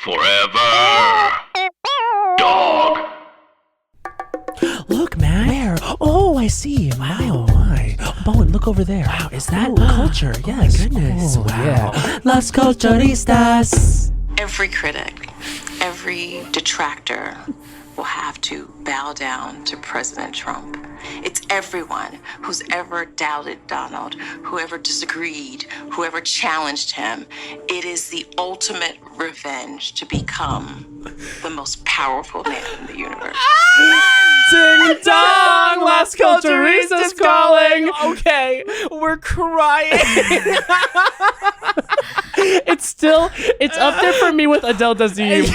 Forever. Dog. Look, man. Where? Oh, I see. Wow, my. Bowen, look over there. Wow, is that culture? Yes. My goodness. Oh, Wow. Yeah. Las culturistas. Every critic, every detractor will have to bow down to President Trump. It's everyone who's ever doubted Donald, whoever disagreed, whoever challenged him. It is the ultimate revenge to become the most powerful man in the universe. Ding dong! Las Culturistas calling! Okay, we're crying. It's up there for me with Adele Dazeem.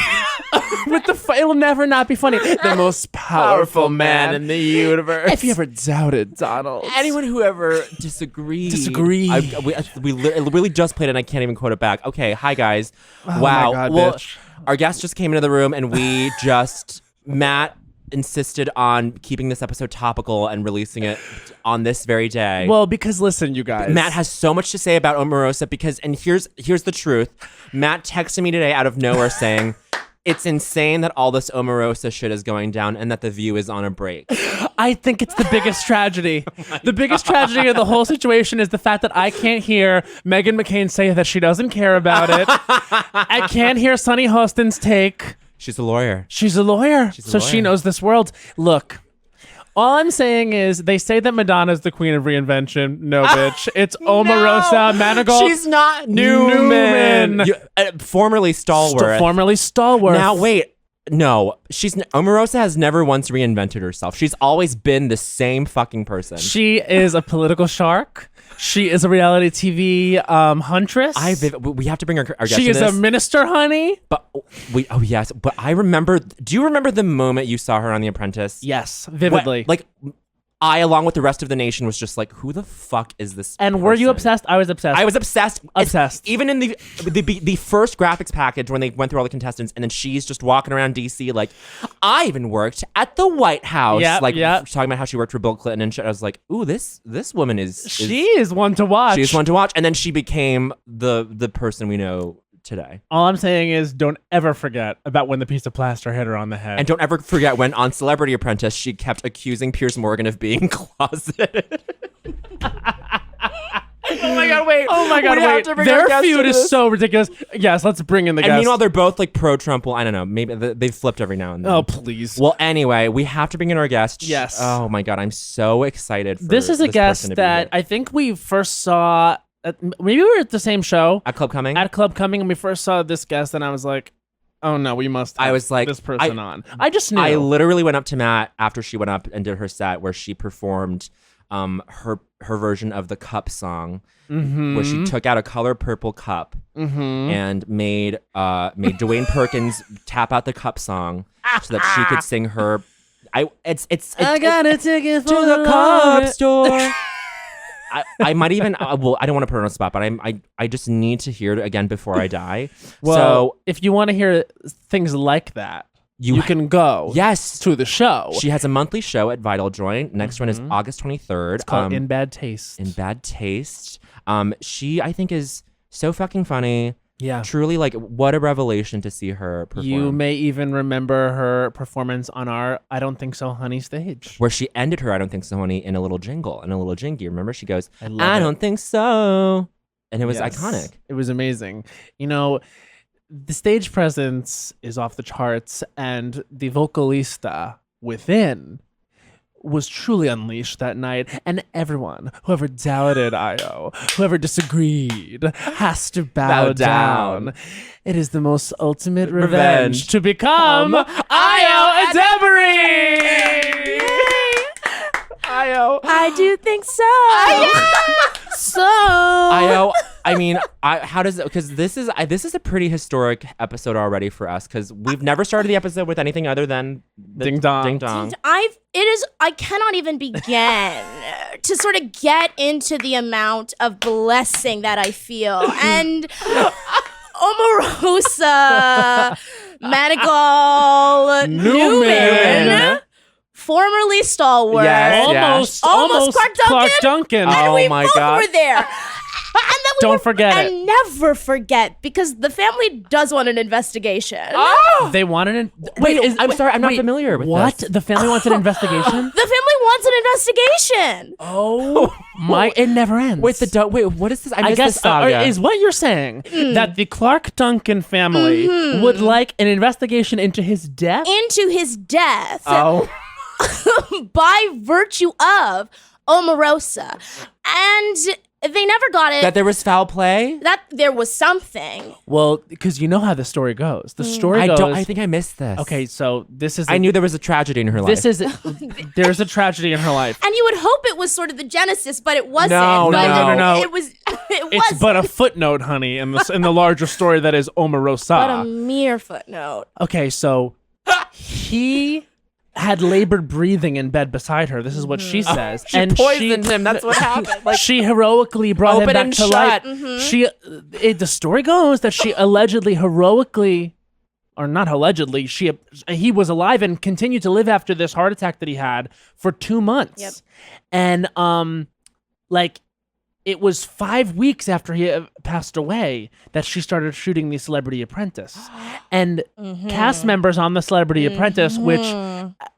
It will never not be funny. The most powerful man in the universe. If you ever doubted Donald. Anyone who ever disagreed. We really just played it and I can't even quote it back. Okay, hi guys. Oh wow. my God, well, bitch. Our guest just came into the room and we Matt insisted on keeping this episode topical and releasing it on this very day. Well, because listen, you guys. Matt has so much to say about Omarosa and here's the truth. Matt texted me today out of nowhere saying, it's insane that all this Omarosa shit is going down and that The View is on a break. I think it's the biggest tragedy. The biggest tragedy of the whole situation is the fact that I can't hear Meghan McCain say that she doesn't care about it. I can't hear Sunny Hostin's take. She's a lawyer. She's a lawyer. So she knows this world. Look, all I'm saying is they say that Madonna's the queen of reinvention. No, bitch. It's Omarosa Manigault. She's not Newman. Formerly Stalwart. Formerly Stalwart. Now, wait. No, Omarosa has never once reinvented herself. She's always been the same fucking person. She is a political shark. She is a reality TV huntress. We have to bring our guest She to is this. a minister, honey. But yes. But I remember. Do you remember the moment you saw her on The Apprentice? Yes, vividly. I, along with the rest of the nation, was just like, who the fuck is this And were you person? obsessed? I was obsessed. I was obsessed. Obsessed. Even in the first graphics package when they went through all the contestants, and then she's just walking around DC like, I even worked at the White House. Yep. Talking about how she worked for Bill Clinton and shit. I was like, ooh, this woman She is one to watch. She's one to watch. And then she became the person we know today. All I'm saying is don't ever forget about when the piece of plaster hit her on the head. And don't ever forget when on Celebrity Apprentice, she kept accusing Piers Morgan of being closeted. Oh my god, wait. Their feud is so ridiculous. Yes, let's bring in the guest. And meanwhile, they're both like pro-Trump. Well, I don't know. Maybe they've flipped every now and then. Oh, please. Well, anyway, we have to bring in our guest. Yes. Oh my god, I'm so excited for this is a guest person to be that here. I think we first saw. Maybe we were at the same show. At Club Coming? At Club Coming, and we first saw this guest, and I was like, oh no, we must have this person on. I just knew. I literally went up to Matt after she went up and did her set where she performed her version of the Cup song, where she took out a color purple cup and made Dwayne Perkins tap out the Cup song so that she could sing her. I got a ticket to the Cup store. I might even I don't want to put her on the spot, but I just need to hear it again before I die. Well, so if you want to hear things like that, you can go to the show. She has a monthly show at Vital Joint. Next one is August 23rd. It's called In Bad Taste. In Bad Taste. She, I think, is so fucking funny. Yeah. Truly, like, what a revelation to see her perform. You may even remember her performance on our I Don't Think So Honey stage. Where she ended her I Don't Think So Honey in a little jingle, in a little jingy. Remember? She goes, I don't think so. And it was iconic. It was amazing. You know, the stage presence is off the charts, and the vocalista within was truly unleashed that night, and everyone, whoever doubted Io, whoever disagreed, has to bow down. It is the most ultimate revenge to become Io Edebiri! Io. I do think so. Io, I mean, how does it? Because this is a pretty historic episode already for us. Because we've never started the episode with anything other than ding dong. Ding dong. I cannot even begin to sort of get into the amount of blessing that I feel. And Omarosa Manigault Newman. Formerly Stalwart. Yes, almost Clark Duncan. Oh And we my both God. were there. Don't forget it. And never forget, because the family does want an investigation. They wanted an I'm sorry, I'm not familiar with what? this. The family wants an investigation? The family wants an investigation. Oh my! It never ends. Wait, what is this? I I missed guess this saga. is what you're saying that the Clark Duncan family would like an investigation into his death? Into his death oh. by virtue of Omarosa. And they never got it. That there was foul play? That there was something. Well, because you know how the story goes. The story goes. I think I missed this. Okay, so this is. I knew there was a tragedy in her life. This is. There's a tragedy in her life. And you would hope it was sort of the genesis, but it wasn't. No. It was. It It's wasn't. but a footnote, honey, in the larger story that is Omarosa. But a mere footnote. Okay, so he had labored breathing in bed beside her. This is what she says. She poisoned him. That's what happened. Like, she heroically brought him open back and to shut. life. The story goes that she allegedly heroically, or not allegedly, he was alive and continued to live after this heart attack that he had for 2 months. Yep. And like it was 5 weeks after he passed away that she started shooting The Celebrity Apprentice. And cast members on The Celebrity Apprentice, which,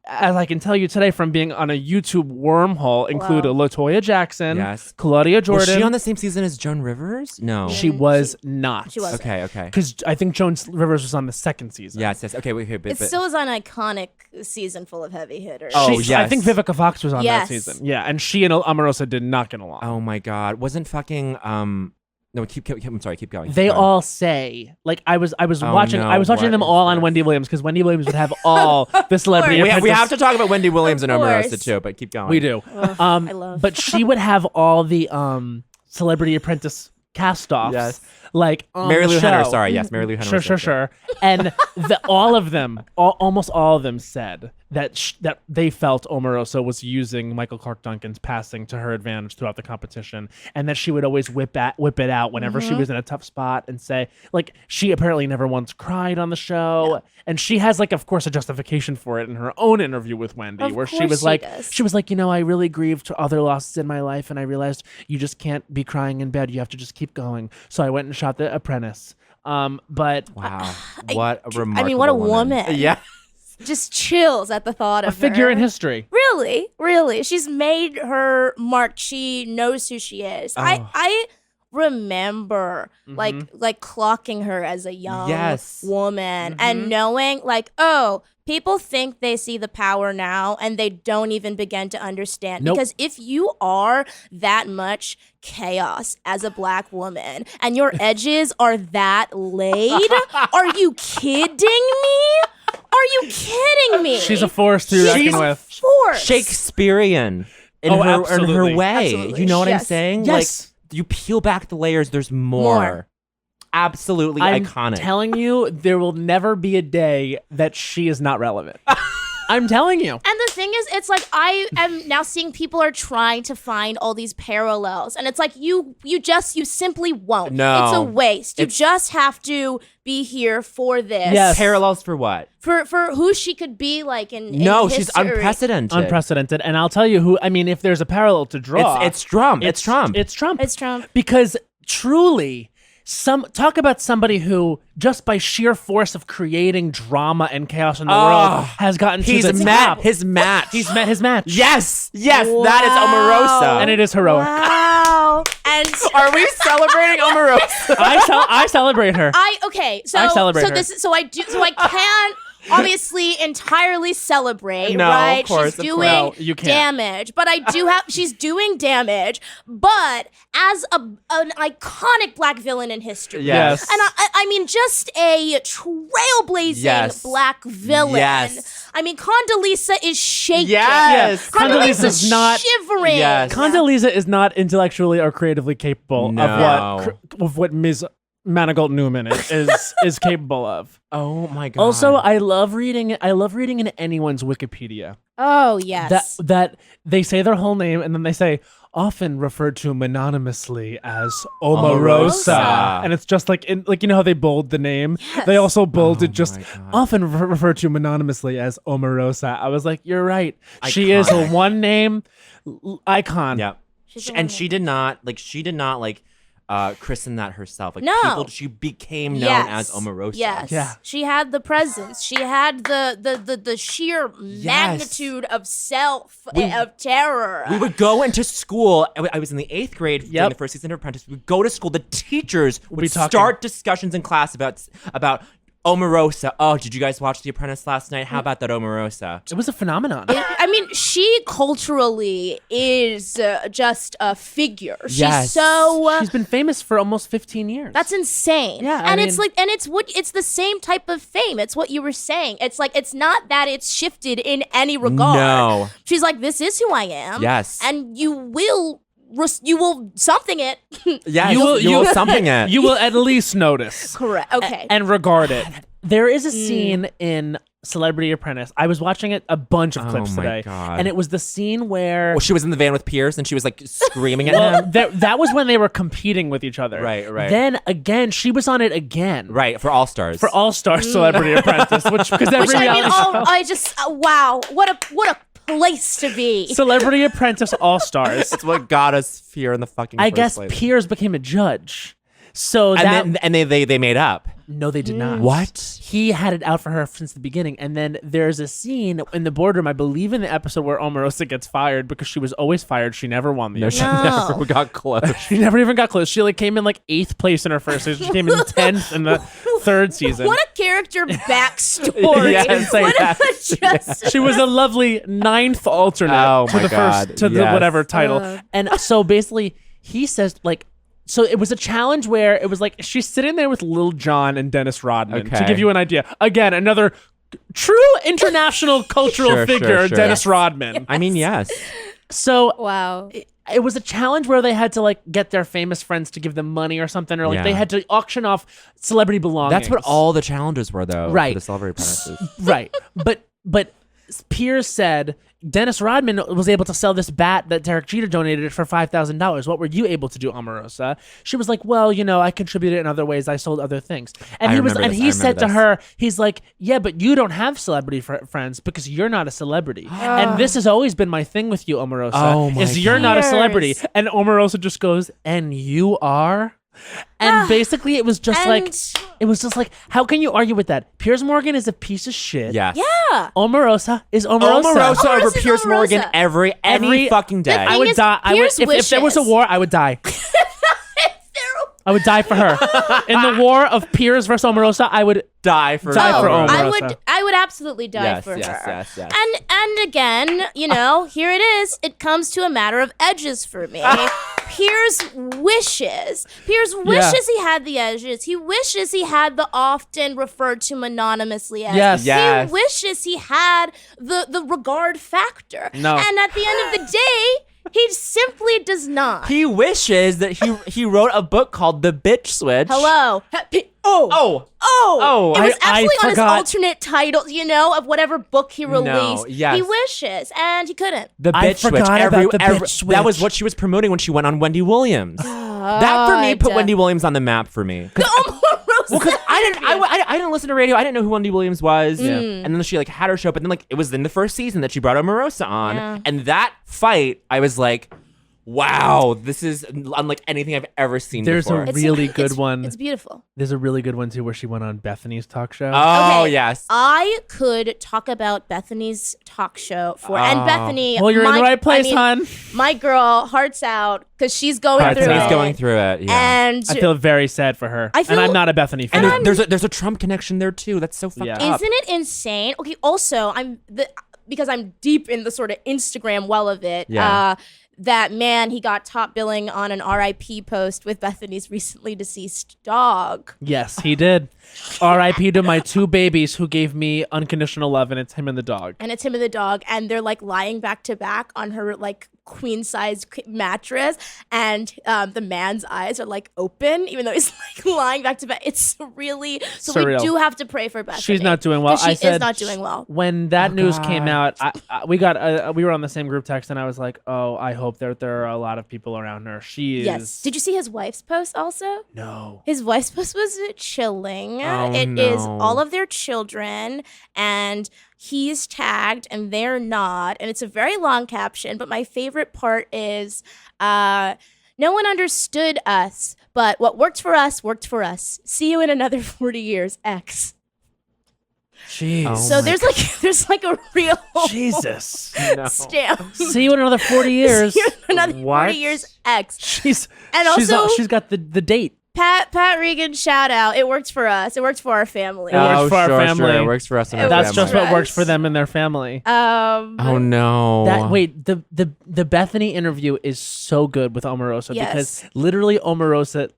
as I can tell you today from being on a YouTube wormhole, include LaToya Jackson, Yes. Claudia Jordan. was she on the same season as Joan Rivers? No. She was not. She wasn't. Okay. Because I think Joan Rivers was on the second season. Yes. Okay, wait. It still is an iconic season full of heavy hitters. Oh, I yes. think Vivica Fox was on Yes. that season. Yeah, and she and Omarosa did not get along. Oh my God. Wasn't fucking no, I'm sorry, keep going. They Keep going. all say, like I was Oh, watching no, them what all is on this? Wendy Williams, because Wendy Williams would have all the Celebrity We Apprentice. have to talk about Wendy Williams and Of Omarosa course. too, but keep going. We do. I love. But she would have all the Celebrity Apprentice cast-offs. Yes. Like on Mary the Lou Henner, show. sorry, yes, Mary Lou Henner. Sure. And all of them, almost all of them said that that they felt Omarosa was using Michael Clark Duncan's passing to her advantage throughout the competition, and that she would always whip it out whenever she was in a tough spot and say, like, she apparently never once cried on the show, and she has, like, of course, a justification for it in her own interview with Wendy, Of where she course was she like, does. you know, I really grieved other losses in my life, and I realized you just can't be crying in bed. You have to just keep going. So I went and shot The Apprentice. But Wow, what a remarkable. I mean, what a woman. Yeah. Just chills at the thought a of figure her. in history. Really. She's made her mark. She knows who she is. I remember like clocking her as a young Yes. woman and knowing like, oh, people think they see the power now and they don't even begin to understand. Nope. Because if you are that much chaos as a black woman and your edges are that laid, are you kidding me? Are you kidding me? She's a force to reckon with. Force. Shakespearean in Oh, her absolutely. way. Absolutely. You know what I'm Yes. saying? Yes. Like, you peel back the layers, there's more. Absolutely I'm iconic. telling you, there will never be a day that she is not relevant. I'm telling you. And the thing is, it's like I am now seeing people are trying to find all these parallels, and it's like you simply won't. No. It's a waste. You just have to be here for this. Yes. Parallels for what? For who she could be like in No, in she's history. unprecedented. Unprecedented. And I'll tell you who, I mean, if there's a parallel to draw. It's Trump. It's Trump. It's Trump. It's Trump. Because truly, talk about somebody who, just by sheer force of creating drama and chaos in the world, has gotten to the top. His match. He's met his match. Yes, that is Wow. Omarosa. And it is heroic. Wow. And Are we celebrating Omarosa? I celebrate her. So I celebrate her. I can't obviously entirely celebrate, No, right? of course, She's of doing course. No, you can't. damage, but she's doing damage, but as an iconic black villain in history. Yes. And I mean, just a trailblazing Yes. black villain. Yes. I mean, Condoleezza is shaking. Yes. Condoleezza's not- shivering. Yes. Condoleezza is not intellectually or creatively capable No. of what Ms. Manigault Newman is capable of. Oh my god. Also, I love reading in anyone's Wikipedia Oh, yes. that they say their whole name and then they say often referred to mononymously as Omarosa. Omarosa. And it's just like you know how they bold the name? Yes. They also bolded Oh just my God. often referred to mononymously as Omarosa. I was like, you're right. She is a Iconic. one name icon. Yeah. She's a And woman. she did not like christen that herself. Like No. she became known as Omarosa. Yes. Yeah. She had the presence. She had the sheer magnitude of self, of terror. We would go into school. I was in the 8th grade during Yep. the first season of Apprentice. We would go to school. The teachers would be talking. start discussions in class about Omarosa. Oh, did you guys watch The Apprentice last night? How about that Omarosa? It was a phenomenon. I mean, she culturally is just a figure. She's Yes. so. She's been famous for almost 15 years. That's insane. Yeah, and I it's mean- like, and it's the same type of fame. It's what you were saying. It's like, it's not that it's shifted in any regard. No. She's like, this is who I am. Yes. And you will something it. Yes, You will- you will something it. You will at least notice. Correct. Okay. And regard it. There is a scene in Celebrity Apprentice. I was watching it a bunch of clips my today. God. And it was the scene where Well, she was in the van with Pierce and she was like screaming at well, him. that was when they were competing with each other. Right, right. Then again, she was on it again. Right, for All Stars. For All Star Celebrity Apprentice, because every Which I mean, reality show. I just wow, what a place to be. Celebrity Apprentice All Stars. It's what got us here in the fucking I first guess place. Piers became a judge. So And then they made up. no, they did not. What? He had it out for her since the beginning, and then there's a scene in the boardroom, I believe, in the episode where Omarosa gets fired because she was always fired. She never won the She award. No. never got close. She never even got close. She came in 8th place in her first season. She came in 10th in the 3rd season. What a character backstory. Yes, What yes, a just She was a lovely 9th alternate Oh to my the God, first to the yes. whatever title. And so basically he says so it was a challenge where it was she's sitting there with Lil Jon and Dennis Rodman to Okay. give you an idea. Again, another true international cultural Sure, figure, sure. Dennis Rodman. I mean, yes. So wow. it was a challenge where they had to get their famous friends to give them money or something, or Yeah. they had to auction off celebrity belongings. That's what all the challenges were, though. Right. For the Celebrity Apprentices. Right. But Piers said Dennis Rodman was able to sell this bat that Derek Jeter donated for $5,000. What were you able to do, Omarosa? She was like, well, I contributed in other ways. I sold other things. And I he was, remember and this. he I said to remember her, he's like, yeah, but you don't have celebrity friends because you're not a celebrity. And this has always been my thing with you, Omarosa, Oh my is you're not a Piers. celebrity. And Omarosa just goes, and you are? And basically it was just how can you argue with that? Piers Morgan is a piece of shit. Yes. Yeah. Omarosa is Omarosa. Omarosa over Omarosa's Pierce Morgan Omarosa. every Every- fucking day. I would is, die. Piers If there was a wishes. war, I would die. I would die for her. In the war of Piers versus Omarosa, I would die for Die for Omarosa. I would absolutely die Yes, for yes, her. yes, yes. And again, here it is. It comes to a matter of edges for me. Piers wishes he had the edges. He wishes he had the often referred to mononymously as. Yes. Yes. He wishes he had the regard factor. No. And at the end of the day, he simply does not. He wishes that he wrote a book called The Bitch Switch. Hello. Oh. Oh, It was I absolutely on his forgot. alternate title, of whatever book he released. yes. He wishes, and he couldn't. The I Bitch Switch. forgot about the Bitch That was Switch. what she was promoting when she went on Wendy Williams. That for me put God. Wendy Williams on the map for me. Omarosa. Because I didn't listen to radio. I didn't know who Wendy Williams was. And then she had her show, but then it was in the first season that she brought Omarosa on. Yeah. And that fight, I was like, wow, this is unlike anything I've ever seen There's before. a really good one. It's beautiful. There's a really good one too where she went on Bethany's talk show. Oh, Okay, yes. I could talk about Bethany's talk show and Bethany. well, you're in the right place, hon. My girl, hearts out, because she's going Hearts through out. it. He's going through it. Yeah. And I feel very sad for her. I feel- and I'm not a Bethany fan. And there's a Trump connection there too. That's so fucked Yeah. up. isn't it insane? Okay, also, because I'm deep in the sort of Instagram well of it. Yeah. That man, he got top billing on an RIP post with Bethany's recently deceased dog. Yes, he did. R.I.P. to my 2 babies who gave me unconditional love, and it's him and the dog. And it's him and the dog, and they're lying back to back on her queen size mattress, and the man's eyes are open, even though he's lying back to back. It's really so. Surreal. We do have to pray for Bethany. She's not doing well. 'Cause she I said is not doing well. When that news came God. out, we were on the same group text, and I was like, "Oh, I hope there are a lot of people around her." She is. Yes. Did you see his wife's post also? No. His wife's post was chilling. Oh, It is no. all of their children, and he's tagged and they're not. And it's a very long caption, but my favorite part is No one understood us, but what worked for us worked for us. See you in another 40 years, X. Jeez. Oh So my there's like a real Jesus. stamp. See you in another 40 years. See you in another What? 40 years, X. She's And she's, also- she's got the date. Pat Regan, shout out. It worked for us. It worked for our family. It works for our sure, family. Sure. It works for us and our That's family. just what Yes. works for them and their family. Oh no. The Bethany interview is so good with Omarosa Yes. because literally Omarosa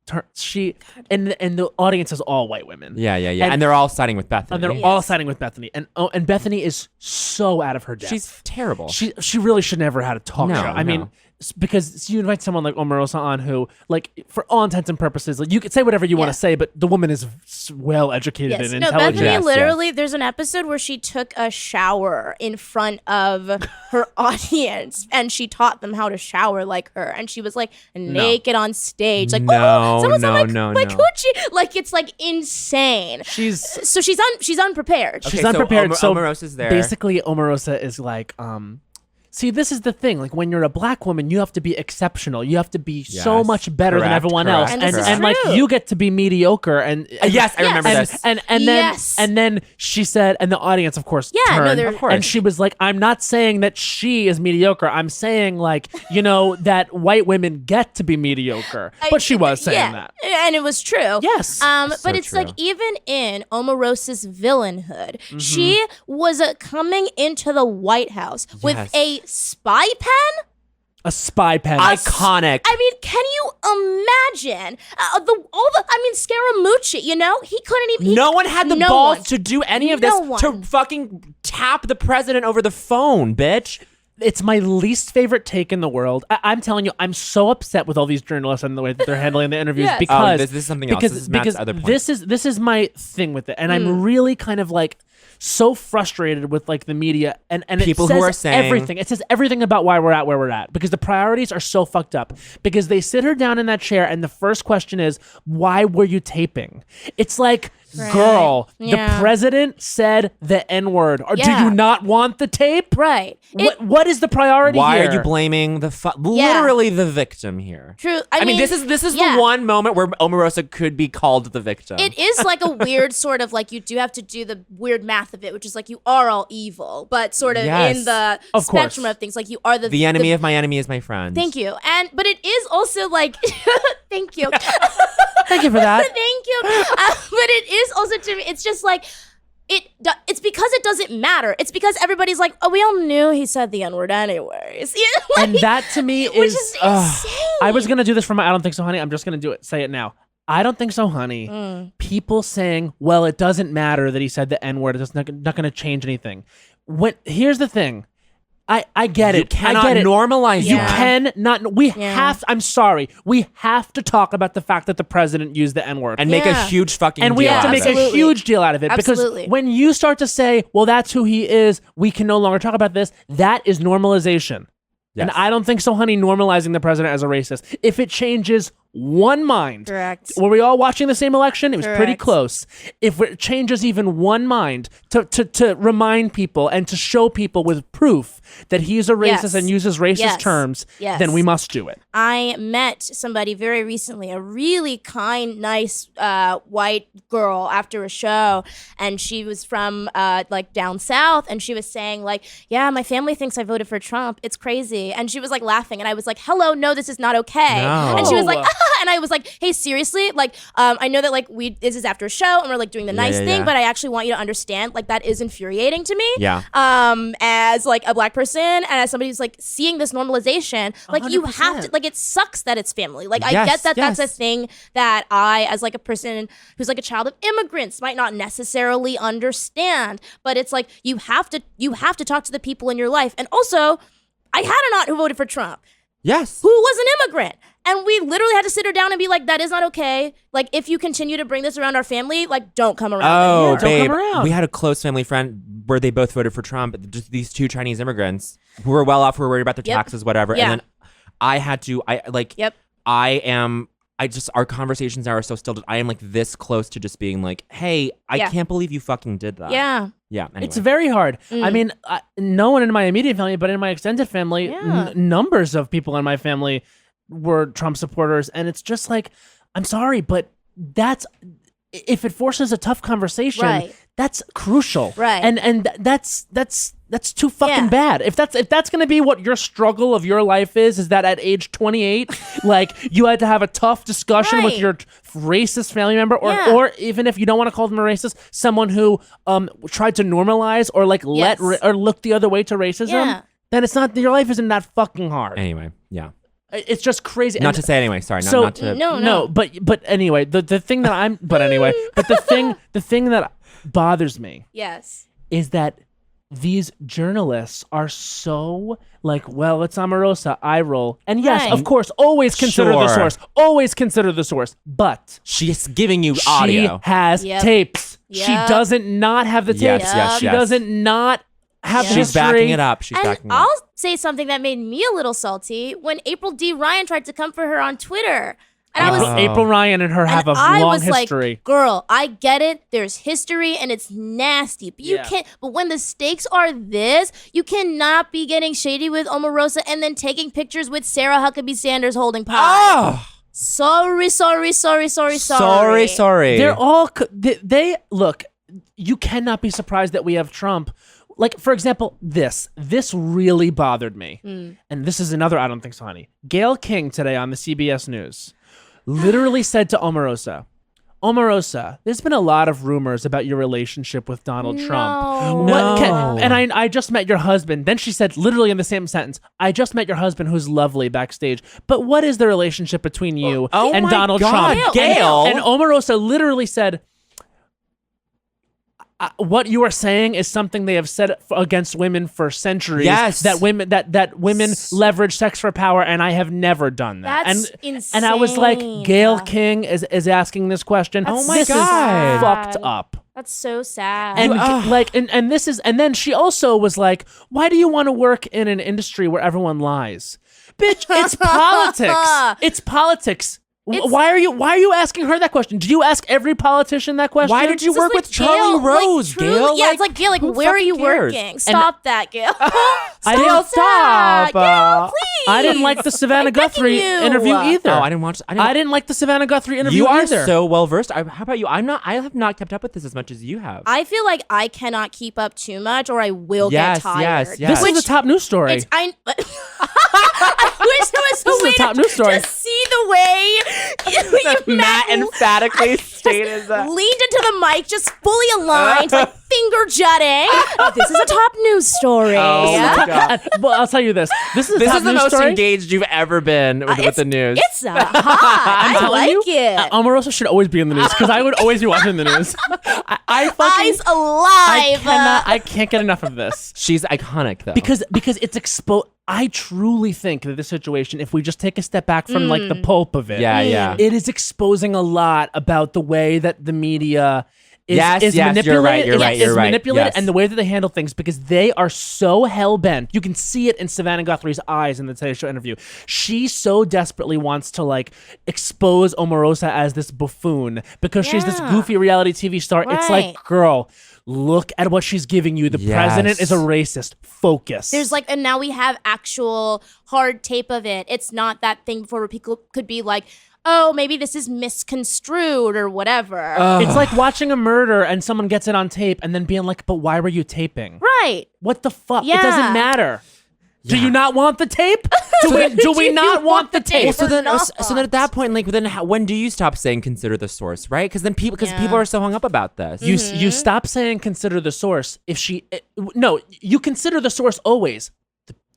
and the audience is all white women. Yeah. And they're all siding with Bethany. And they're all siding with Bethany. And Bethany is so out of her depth. She's terrible. She really should never have had a talk No, show. I mean, no. because you invite someone like Omarosa on who, like, for all intents and purposes, like, you can say whatever you want Yeah. to say, but the woman is well educated Yes. and No, intelligent. Bethany Yes, literally, there's an episode where she took a shower in front of her audience and she taught them how to shower like her. And she was like naked on stage. Like, No, someone's on no, my no. coochie. Like, it's like insane. She's So she's unprepared. she's Okay, so unprepared. So, Omarosa's there. basically, Omarosa is like, see, this is the thing. Like, when you're a black woman, you have to be exceptional. You have to be so Yes. much better than Correct, everyone correct, else, And this is and like true. you get to be mediocre. And yes, I remember Yes. this. And Yes. then she said, and the audience, of course, Yeah, no, turned, they're- Of course. and she was like, "I'm not saying that she is mediocre. I'm saying, like, that white women get to be mediocre." But she was saying that. And it was true. Yes. But So it's like true. even in Omarosa's villainhood, Mm-hmm. she was coming into the White House with Yes. a spy pen. A spy pen. Iconic. I mean, can you imagine Scaramucci? He couldn't even. No one had the no balls one. to do any of this No to one. fucking tap the president over the phone, bitch. It's my least favorite take in the world. I'm telling you, I'm so upset with all these journalists and the way that they're handling the interviews Yes. because this is something else. Because, This is Matt's because other point. this is my thing with it, and I'm really kind of like so frustrated with like the media and People it says who are saying- everything. It says everything about why we're at where we're at because the priorities are so fucked up. Because they sit her down in that chair, and the first question is, "Why were you taping?" It's like. Right. Girl, Yeah. the president said the N-word. Or do Yeah. you not want the tape? Right. What is the priority Why here? are you blaming the Yeah. literally the victim here? True. I mean, this is yeah. the one moment where Omarosa could be called the victim. It is like a weird sort of like you do have to do the weird math of it, which is like you are all evil, but sort of Yes. in the Of spectrum course. of things. Like you are the enemy of my enemy is my friend. Thank you. But it is also like, thank you. Thank you for that. Thank you. But it is also to me, it's just like, it's because it doesn't matter. It's because everybody's like, oh, we all knew he said the N-word anyways. And that to me which is, is insane. I was gonna do this for my I don't think so, honey. I'm just gonna do it. Say it now. I don't think so, honey. People saying, well, it doesn't matter that he said the N-word. It's not gonna change anything. Here's the thing. I get You it. cannot I get it. normalize You Yeah. cannot. I'm sorry. We have to talk about the fact that the president used the N-word. and make a Yeah. huge fucking And we deal have to out make of it. a Absolutely. huge deal out of it Absolutely. because when you start to say, well, that's who he is, we can no longer talk about this, that is normalization. And Yes. I don't think so, honey, normalizing the president as a racist. If it changes one mind. Correct. Were we all watching the same election? It was pretty Correct. close. If it changes even one mind to remind people and to show people with proof that he's a racist Yes. and uses racist Yes. terms, Yes. then we must do it. I met somebody very recently, a really kind, nice white girl after a show, and she was from like down south, and she was saying like, yeah, my family thinks I voted for Trump. It's crazy. And she was like laughing, and I was like, hello, no, this is not okay. No. And she was like, No. and I was like, hey, seriously? Like, I know that like this is after a show, and we're like doing the nice yeah, thing, yeah. but I actually want you to understand, like that is infuriating to me. Yeah. As like a black person and as somebody who's like seeing this normalization, like you have to, 100%. like it sucks that it's family. Like I Yes, get that that's a yes. thing that I, as like a person who's like a child of immigrants, might not necessarily understand. But it's like you have to talk to the people in your life. And also, I had an aunt who voted for Trump, Yes. who was an immigrant. And we literally had to sit her down and be like, that is not okay. Like, if you continue to bring this around our family, like, don't come around. Oh, Don't come babe. around. We had a close family friend where they both voted for Trump. Just these two Chinese immigrants who were well off, who were worried about their Yep. taxes, whatever. Yeah. And then I had to, Yep. our conversations now are so stilted. I am like this close to just being like, hey, I Yeah. can't believe you fucking did that. Yeah. Yeah. Anyway. It's very hard. I mean, no one in my immediate family, but in my extended family, Yeah. numbers of people in my family were Trump supporters, and it's just like, I'm sorry, but if it forces a tough conversation, Right. that's crucial, Right. And that's too fucking bad. If that's gonna be what your struggle of your life is that at age 28, like you had to have a tough discussion with Right. your racist family member, or Yeah. or even if you don't want to call them a racist, someone who tried to normalize or like Yes. or look the other way to racism, Yeah. then it's not, your life isn't that fucking hard. Anyway, yeah. It's just crazy. Not And- to say anyway. Sorry, so not to. No. but anyway, the thing that I'm but anyway, but the thing that bothers me Yes. is that these journalists are so like, well, it's Omarosa, eye roll. And yes, Right. of course, always consider the Sure. source. Always consider the source. But She's giving you she audio. has Yep. tapes. Yep. She doesn't not have the Yes, tapes. yes, She yes. doesn't not have Yep. She's history. backing it up. She's And backing it I'll up. say something that made me a little salty when April D. Ryan tried to come for her on Twitter. And I was April Ryan and her have a and I long was history. like, girl, I get it. There's history and it's nasty. But you Yeah. can't but when the stakes are this, you cannot be getting shady with Omarosa and then taking pictures with Sarah Huckabee Sanders holding pie. Oh, Sorry. sorry. They're all they look. You cannot be surprised that we have Trump. Like, for example, this really bothered me, and this is another I don't think so, honey. Gayle King today on the CBS News literally said to Omarosa, there's been a lot of rumors about your relationship with Donald Trump. No. And I just met your husband. Then she said, literally in the same sentence, I just met your husband who's lovely backstage. But what is the relationship between you Oh and my Donald God, Trump? Gayle. And Omarosa literally said, what you are saying is something they have said against women for centuries. Yes. That women leverage sex for power, and I have never done that. That's And I was like, insane. Gayle King is asking this question. That's this God. is fucked up. That's so sad. And and then she also was like, why do you want to work in an industry where everyone lies? Bitch, it's politics. It's politics. Why are you asking her that question? Did you ask every politician that question? Why did you This is work like with Charlie Gayle, like, Rose, truly- Gayle? Yeah, it's like Gayle, like, who where are you fucking cares? working? Stop that, Gayle. I didn't stop. Gayle, please. I didn't like the Savannah I'm begging Guthrie you. interview either. Oh, I didn't watch. I didn't like the Savannah Guthrie interview You are either. so well versed. How about you? I have not kept up with this as much as you have. I feel like I cannot keep up too much or I will Yes, get tired. yes, yes. This is the top news story. I wish there was This is a way the top to news story. just see the way Matt emphatically stated that. leaned into the mic, just fully aligned, like finger jutting. This is a top news story. Oh my God. Well, I'll tell you this. This is the This top is the news most story. engaged you've ever been with the news. It's hot. I telling like you, it. Omarosa should always be in the news because I would always be watching the news. I fucking Eyes alive. I can't get enough of this She's iconic though. because it's exposed. I truly think that this situation, if we just take a step back from like the pulp of it, yeah. it is exposing a lot about the way that the media is Yes, manipulated. you're right, you're right, is you're right, manipulated, yes. and the way that they handle things because they are so hell bent. You can see it in Savannah Guthrie's eyes in the Today Show interview. She so desperately wants to like expose Omarosa as this buffoon because she's this Yeah. goofy reality TV star. It's Right. like, girl, look at what she's giving you. The Yes. president is a racist. Focus. There's like, and now we have actual hard tape of it. It's not that thing before where people could be like, oh, maybe this is misconstrued or whatever. It's like watching a murder and someone gets it on tape and then being like, but why were you taping? Right. What the fuck? It Yeah. doesn't matter. Do you not want the tape? Do we not want the tape? Well, so then not. at that point, like, then when do you stop saying consider the source, right? Because then people are so hung up about this. You stop saying consider the source if you consider the source always.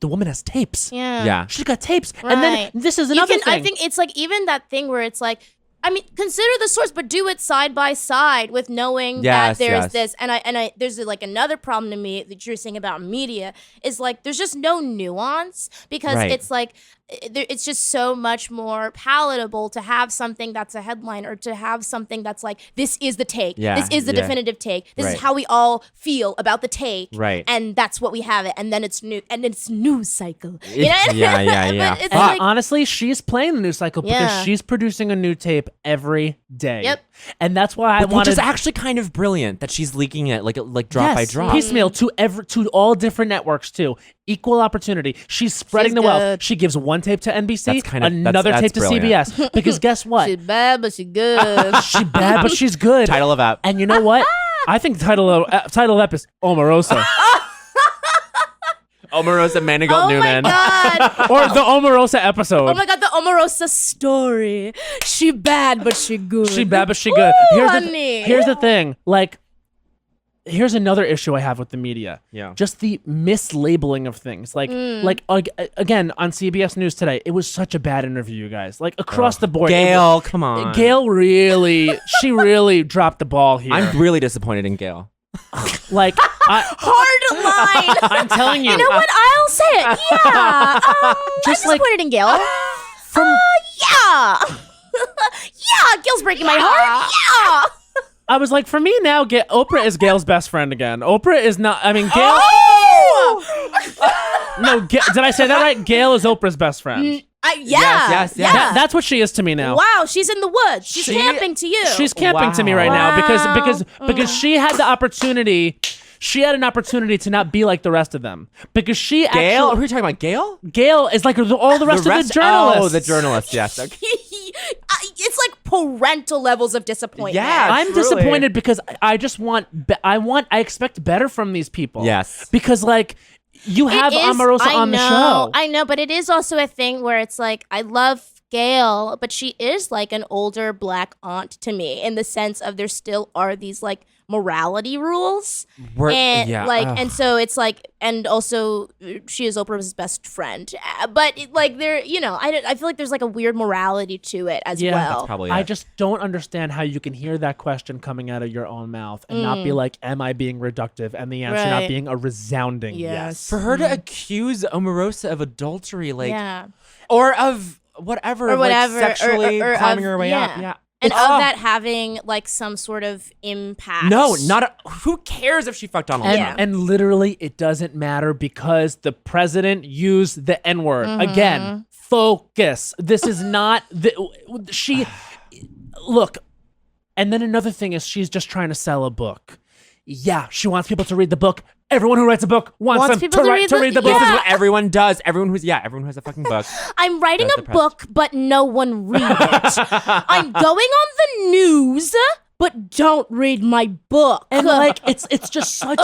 The woman has tapes. Yeah. She's got tapes. And then Right. this is another thing. I think it's like even that thing where it's like, I mean, consider the source, but do it side by side with knowing Yes, that there's yes. this. And I there's like another problem to me that you're saying about media is like there's just no nuance because Right. it's like it's just so much more palatable to have something that's a headline or to have something that's like this is the take. Yeah, This is the yeah. definitive take. This Right. is how we all feel about the take. Right. And that's what we have it. And then it's new and it's news cycle. You know? Yeah, yeah, yeah. But it's And like, honestly, she's playing the news cycle because Yeah. she's producing a new tape every day. Yep. And that's why I Which wanted is actually kind of brilliant that she's leaking it like drop by Yes, drop. piecemeal to all different networks too. Equal opportunity. She's spreading She's the wealth. good. She gives 1 one tape to NBC, That's kind of- another that's tape to brilliant. CBS. Because guess what? She's bad, but she's good. She's bad, but she's good. Title of app. And you know what? I think the title of ep is Omarosa. Omarosa Manigault Oh Newman. my god. Or the Omarosa episode. Oh my god, the Omarosa story. She bad, but she good. She bad, but she good. honey. Here's the thing. Like, here's another issue I have with the media. Yeah. Just the mislabeling of things. Like, again, on CBS News today, it was such a bad interview, you guys. Like, across the board. Gail, come on. Gail she really dropped the ball here. I'm really disappointed in Gail. Like, Hard line. I'm telling you. You know what? I'll say it. Yeah. Just I'm like- disappointed in Gail. From Yeah. Yeah. Gail's breaking my heart. Yeah. I was like, for me now, Oprah is Gail's best friend again. Oprah is not. I mean, Gail. Oh! No, did I say that right? Gail is Oprah's best friend. Yes. Yeah. That's what she is to me now. Wow, she's in the woods. She's camping to you. She's camping to me right Wow. now because she had the opportunity. She had an opportunity to not be like the rest of them because she Gail? Who are actually. you talking about? Gail? Gail is like all the rest of the journalists. Oh, the journalists. Yes. Okay. It's like parental levels of disappointment. Yeah. I'm Truly. disappointed because I just want. I expect better from these people. Yes. Because like. You have It is- Omarosa on the show. I know, but it is also a thing where it's like, I love Gail, but she is like an older black aunt to me in the sense of there still are these like morality rules. And so it's like, and also she is Oprah's best friend. But like there, I feel like there's like a weird morality to it as well. That's probably I it. just don't understand how you can hear that question coming out of your own mouth and not be like, am I being reductive? And the answer not Right. being a resounding yes. For her to accuse Omarosa of adultery, like, Yeah. or of whatever, Or whatever, like sexually or climbing of- her way up. yeah. Yeah. And It's- of that having like some sort of impact. No, who cares if she fucked Donald And, Trump? and literally, it doesn't matter because the president used the N word. Again, focus. This is not she. Look, and then another thing is she's just trying to sell a book. Yeah, she wants people to read the book. Everyone who writes a book wants them people to read read the book. This is Yeah. what everyone does. Everyone who has a fucking book. I'm writing That's a the book, but no one read it. I'm going on the news, but don't read my book. And like it's just such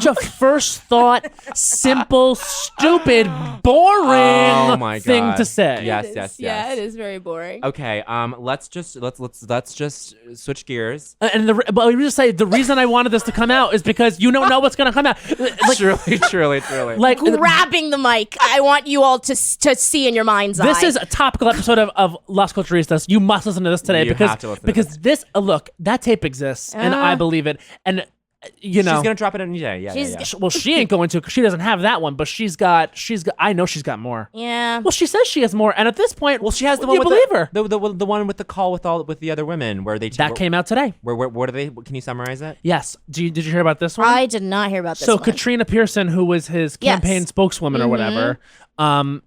a first thought, simple, stupid, boring Oh my God. thing to say. Yes. Yeah, it is very boring. Okay. Let's just switch gears. And but we just say the reason I wanted this to come out is because you don't know what's gonna come out. Like, Truly. like Grabbing the mic, I want you all to see in your mind's eye. this is a topical episode of Las Culturistas. You must listen to this today You because have to listen to because this look, that tape exists and I believe it. And you know, She's gonna drop it any day. Yeah. well, she ain't going to because she doesn't have that one, but she's got. I know she's got more. Yeah. Well, she says she has more, and at this point, Well, she has the you one with believe her. the one with the call with the other women where they That came out today. Where what are they? Can you summarize it? Yes. Did you hear about this one? I did not hear about this So one. Katrina Pearson, who was his campaign spokeswoman or whatever,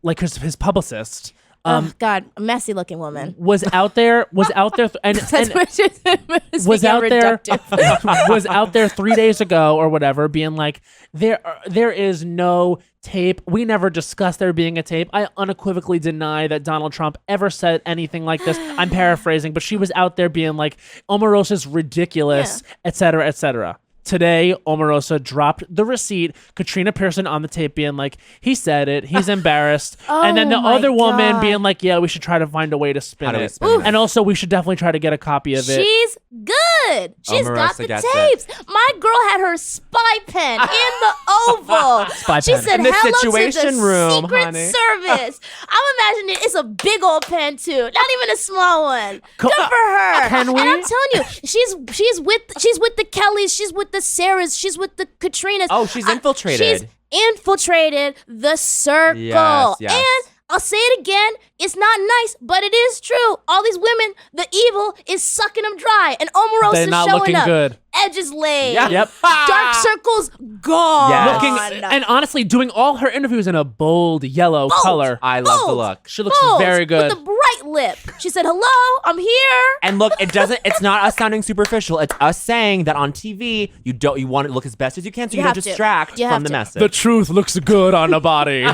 like his publicist, oh God, a messy looking woman. was out there and That's what she's was out there reductive. was out there 3 days ago or whatever, being like, there is no tape. We never discussed there being a tape. I unequivocally deny that Donald Trump ever said anything like this. I'm paraphrasing, but she was out there being like, Omarosa's ridiculous, et cetera, et cetera. Today, Omarosa dropped the receipt. Katrina Pearson on the tape being like, he said it. He's embarrassed. And then the my other woman God. being like, yeah, we should try to find a way to spin How do we it. spin it? And also, we should definitely try to get a copy of it. She's good. She's got Omarosa the gets it. tapes. My girl had her spy pen in the Oval. Spy She pen. said In the hello Situation to the Room, Secret honey. Service. I'm imagining it's a big old pen too, not even a small one. Good for her. Can we? And I'm telling you, she's with the Kellys, she's with the Sarahs, she's with the Katrinas. Oh, she's infiltrated. She's infiltrated the circle. Yes. And I'll say it again, It's not nice, but it is true. All these women, the evil is sucking them dry. And Omarosa's They're not showing looking up. good. Edges laid. Yeah. Yep. Dark circles gone. Yes. Looking and honestly doing all her interviews in a bold yellow color. I love the Bold. look. She looks Bold, very good. With a bright lip. She said, hello, I'm here. And look, it's not us sounding superficial. It's us saying that on TV, you want it to look as best as you can so you, don't have to. distract You from have the to. message. The truth looks good on the body.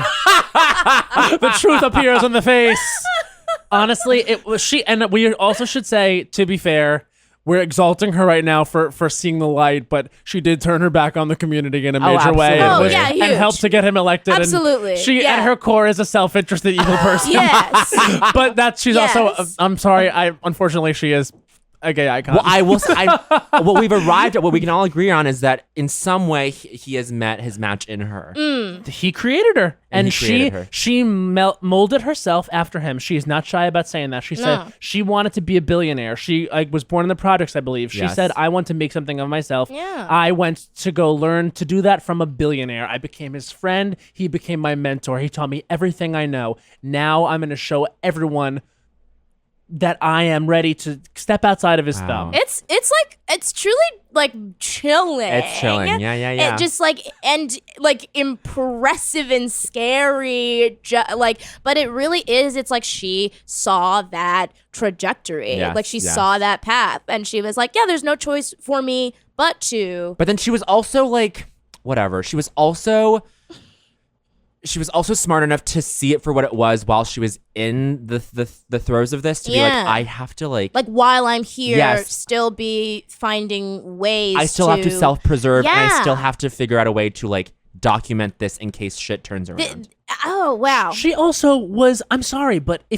The truth appears on the face. Honestly, it was she, and we also should say, to be fair, we're exalting her right now for seeing the light, but she did turn her back on the community in a major way, absolutely. Oh, yeah, huge. and helped to get him elected. Absolutely, And she, yeah. at her core, is a self-interested evil person. Yes. But that she's also. Yes. I'm sorry. Unfortunately she is a gay icon. Well, I will. What we've arrived at, what we can all agree on, is that in some way he has met his match in her. He created her, and he created her. she molded herself after him. She's not shy about saying that. She said she wanted to be a billionaire. She was born in the projects, I believe. She Yes. said, I want to make something of myself. Yeah. I went to go learn to do that from a billionaire. I became his friend. He became my mentor. He taught me everything I know. Now I'm going to show everyone that I am ready to step outside of his thumb. It's truly like chilling. It's chilling. Yeah. It just like impressive and scary. But it really is. It's like she saw that trajectory. Yes, like she yes. saw that path, and she was like, "Yeah, there's no choice for me but to." But then she was also like, whatever. She was also smart enough to see it for what it was while she was in the throes of this, to be like, Yeah. I have to like While I'm here, Yes. still be finding ways. I still have to self-preserve, and I Yeah. still have to figure out a way to like document this in case shit turns around. Oh wow. She also was, I'm sorry, but I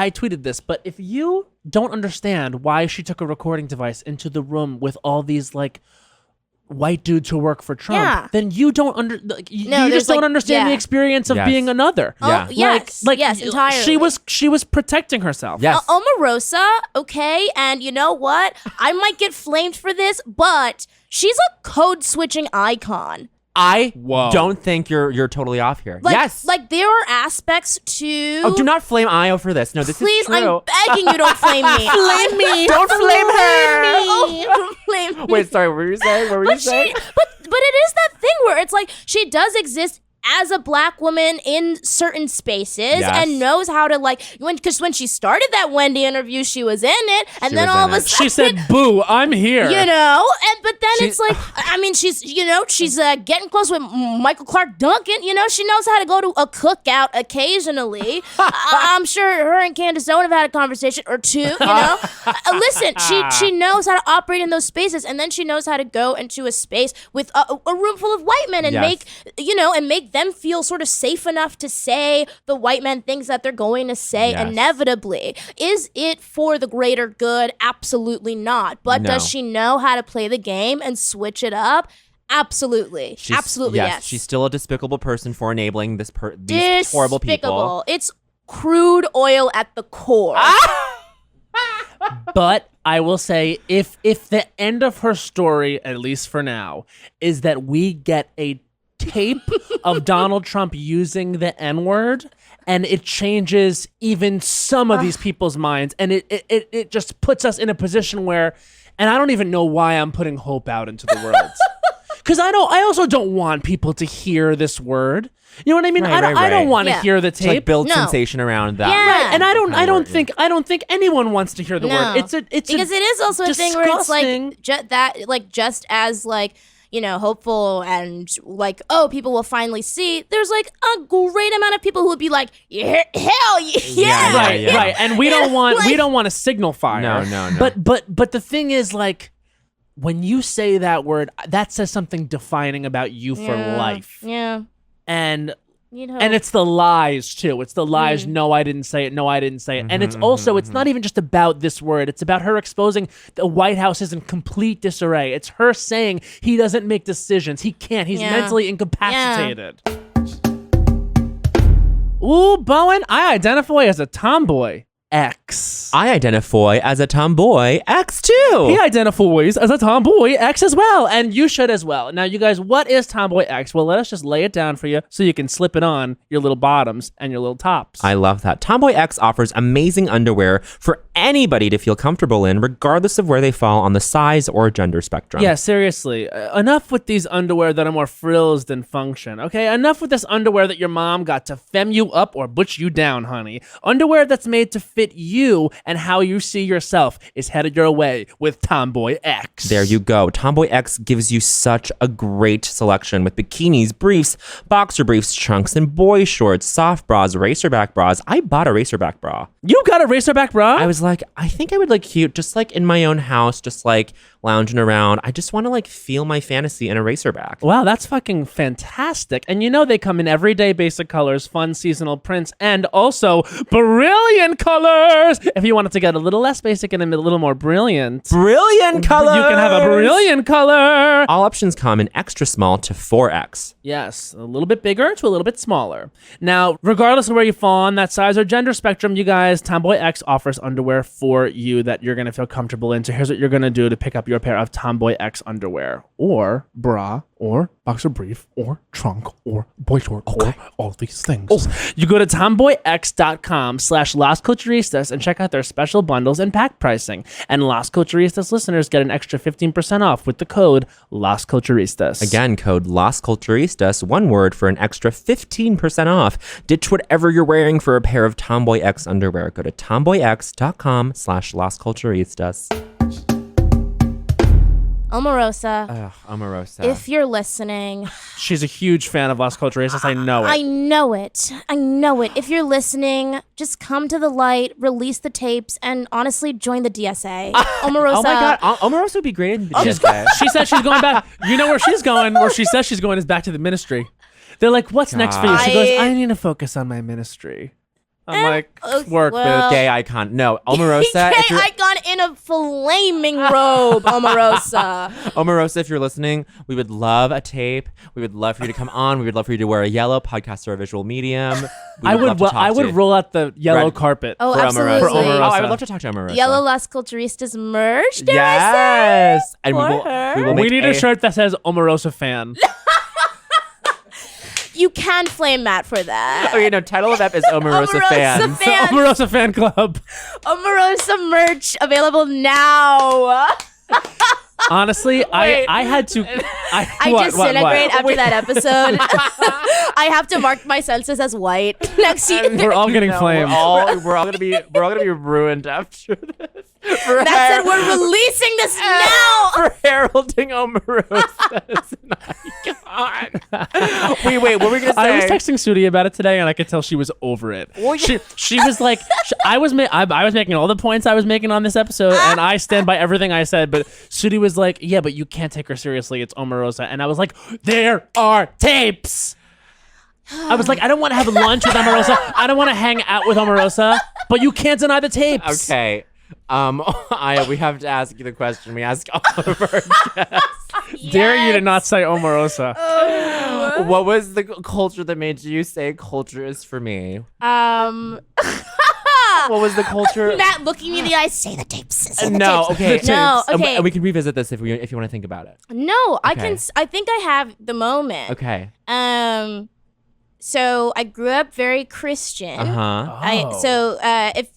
tweeted this, but if you don't understand why she took a recording device into the room with all these like white dudes who work for Trump, Yeah. then you don't you there's, just don't like, understand the yeah. experience of Yes. being another. Yeah. Oh, yes. Yes, entirely. She was protecting herself. Yes. Omarosa, okay, and you know what? I might get flamed for this, but she's a code switching icon. I Whoa. don't think you're totally off here. Like, yes. like there are aspects to. Oh, do not flame Io for this. No, this Please, is true. I'm begging you, don't flame me. Flame me. Don't flame her. Oh, don't flame me. Wait, sorry. What were you saying? What were you But saying? but it is that thing where it's like she does exist as a black woman in certain spaces Yes. and knows how to because when she started that Wendy interview, she was in it, and She then was all in of a it. sudden She said, "Boo, I'm here." but then it's like, I mean, she's getting close with Michael Clark Duncan. She knows how to go to a cookout occasionally. I'm sure her and Candace Owen have had a conversation or two. Listen, she knows how to operate in those spaces, and then she knows how to go into a space with a room full of white men and Yes. make them feel sort of safe enough to say the white men things that they're going to say Yes. inevitably. Is it for the greater good? Absolutely not. But No. does she know how to play the game and switch it up? Absolutely. Absolutely, yes. She's still a despicable person for enabling these horrible people. Despicable. It's crude oil at the core. But I will say, if the end of her story, at least for now, is that we get a tape of Donald Trump using the N-word, and it changes even some of these people's minds, and it just puts us in a position where, and I don't even know why I'm putting hope out into the world, because I also don't want people to hear this word. You know what I mean? Right, I don't right. want to Yeah. hear the To like tape. build No. sensation around that. Yeah. Right, and I don't word, think anyone wants to hear the No. word. It's because it is also a thing where it's disgusting- like just as hopeful and like, oh, people will finally see. There's like a great amount of people who would be like, yeah, hell yeah, right, yeah. right. And we don't want Like- we don't want a signal fire. No. But the thing is, like, when you say that word, that says something defining about you for life. Yeah, And you'd hope. and it's the lies too. It's the lies. No, I didn't say it. No, I didn't say it. And it's also it's not even just about this word. It's about her exposing the White House is in complete disarray. It's her saying he doesn't make decisions. He can't. He's Yeah. mentally incapacitated. Ooh, Bowen, I identify as a tomboy. X. I identify as a tomboy X too. He identifies as a tomboy X as well, and you should as well. Now, you guys, what is tomboy X? Well, let us just lay it down for you so you can slip it on your little bottoms and your little tops. I love that. Tomboy X offers amazing underwear for anybody to feel comfortable in, regardless of where they fall on the size or gender spectrum. Yeah, seriously. Enough with these underwear that are more frills than function, okay? Enough with this underwear that your mom got to fem you up or butch you down, honey. Underwear that's made to fit you and how you see yourself is headed your way with Tomboy X. There you go. Tomboy X gives you such a great selection with bikinis, briefs, boxer briefs, trunks, and boy shorts, soft bras, racerback bras. I bought a racerback bra. You got a racerback bra? I was like, I think I would look cute just like in my own house, just like lounging around. I just want to like feel my fantasy in a racerback. Wow, that's fucking fantastic. And you know they come in everyday basic colors, fun seasonal prints, and also brilliant colors. If you wanted to get a little less basic and a little more brilliant. Brilliant colors! You can have a brilliant color. All options come in extra small to 4X. Yes, a little bit bigger to a little bit smaller. Now, regardless of where you fall on that size or gender spectrum, you guys, Tomboy X offers underwear for you that you're going to feel comfortable in. So here's what you're going to do to pick up your pair of Tomboy X underwear or bra or boxer brief or trunk or boy short or all these things. You go to tomboyx.com/Las Culturistas and check out their special bundles and pack pricing. And Las Culturistas listeners get an extra 15% off with the code Las Culturistas. Again, code Las Culturistas, one word for an extra 15% off. Ditch whatever you're wearing for a pair of Tomboy X underwear. Go to tomboyx.com/Las Culturistas. Omarosa, Omarosa. if you're listening, She's a huge fan of Las Culturistas. I know it. I know it. I know it. If you're listening, just come to the light, release the tapes, and honestly join the DSA. Omarosa. Oh my God, Omarosa would be great in the DSA. She said she's going back. You know where she's going? Where she says she's going is back to the ministry. They're like, what's next for you? She goes, I need to focus on my ministry. I'm like, work, well- bitch. Gay icon. No, Omarosa. Gay if you're- icon in a flaming robe, Omarosa. Omarosa, if you're listening, we would love a tape. We would love for you to come on. We would love for you to wear a yellow podcast or a visual medium. We I love would to talk I to would you. roll out the yellow Red- carpet. Oh, for absolutely. Omarosa. For Omarosa. Oh, I would love to talk to Omarosa. Yellow Las Culturistas merch, dare I Yes. And For we her. will We make need a shirt that says Omarosa fan. say? You can flame Matt for that. Okay, no, title of ep is Omarosa Omarosa fans. Fans. Omarosa fan club. Omarosa merch available now. Honestly, Wait. I had to. I what? disintegrate after that episode. I have to mark my senses as white next year. We're all getting No, flamed. we're all gonna be ruined after this. That said, we're releasing this now. For heralding Omarosa as an icon. Wait, what were we gonna say? I was texting Sudi about it today, and I could tell she was over it. She was like, I was making all the points I was making on this episode, and I stand by everything I said. But Sudi was like, yeah, but you can't take her seriously. It's Omarosa, and I was like, there are tapes. I was like, I don't want to have lunch with Omarosa. I don't want to hang out with Omarosa, but you can't deny the tapes. Okay. We have to ask you the question we ask all of our guests. Dare you to not say Omarosa. What was the culture that made you say culture is for me? Um, What was the culture? Matt looking me in the eyes, say the tapes. Say the No, tapes. okay. No, okay. And we can revisit this if you want to think about it. No, I Okay. can. I think I have the moment. Okay. So I grew up very Christian. If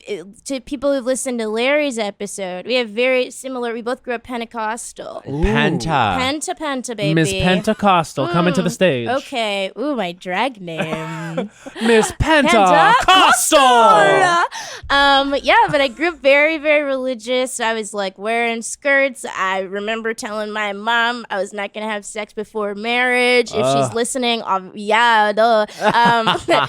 to people who've listened to Larry's episode, we have very similar. We both grew up Pentecostal. Penta. Penta, baby. Miss Pentecostal, coming to the stage. Okay. Ooh, my drag name. Miss Pentecostal. Yeah, but I grew up very, very religious. I was like wearing skirts. I remember telling my mom I was not gonna have sex before marriage. If she's listening, yeah, duh. I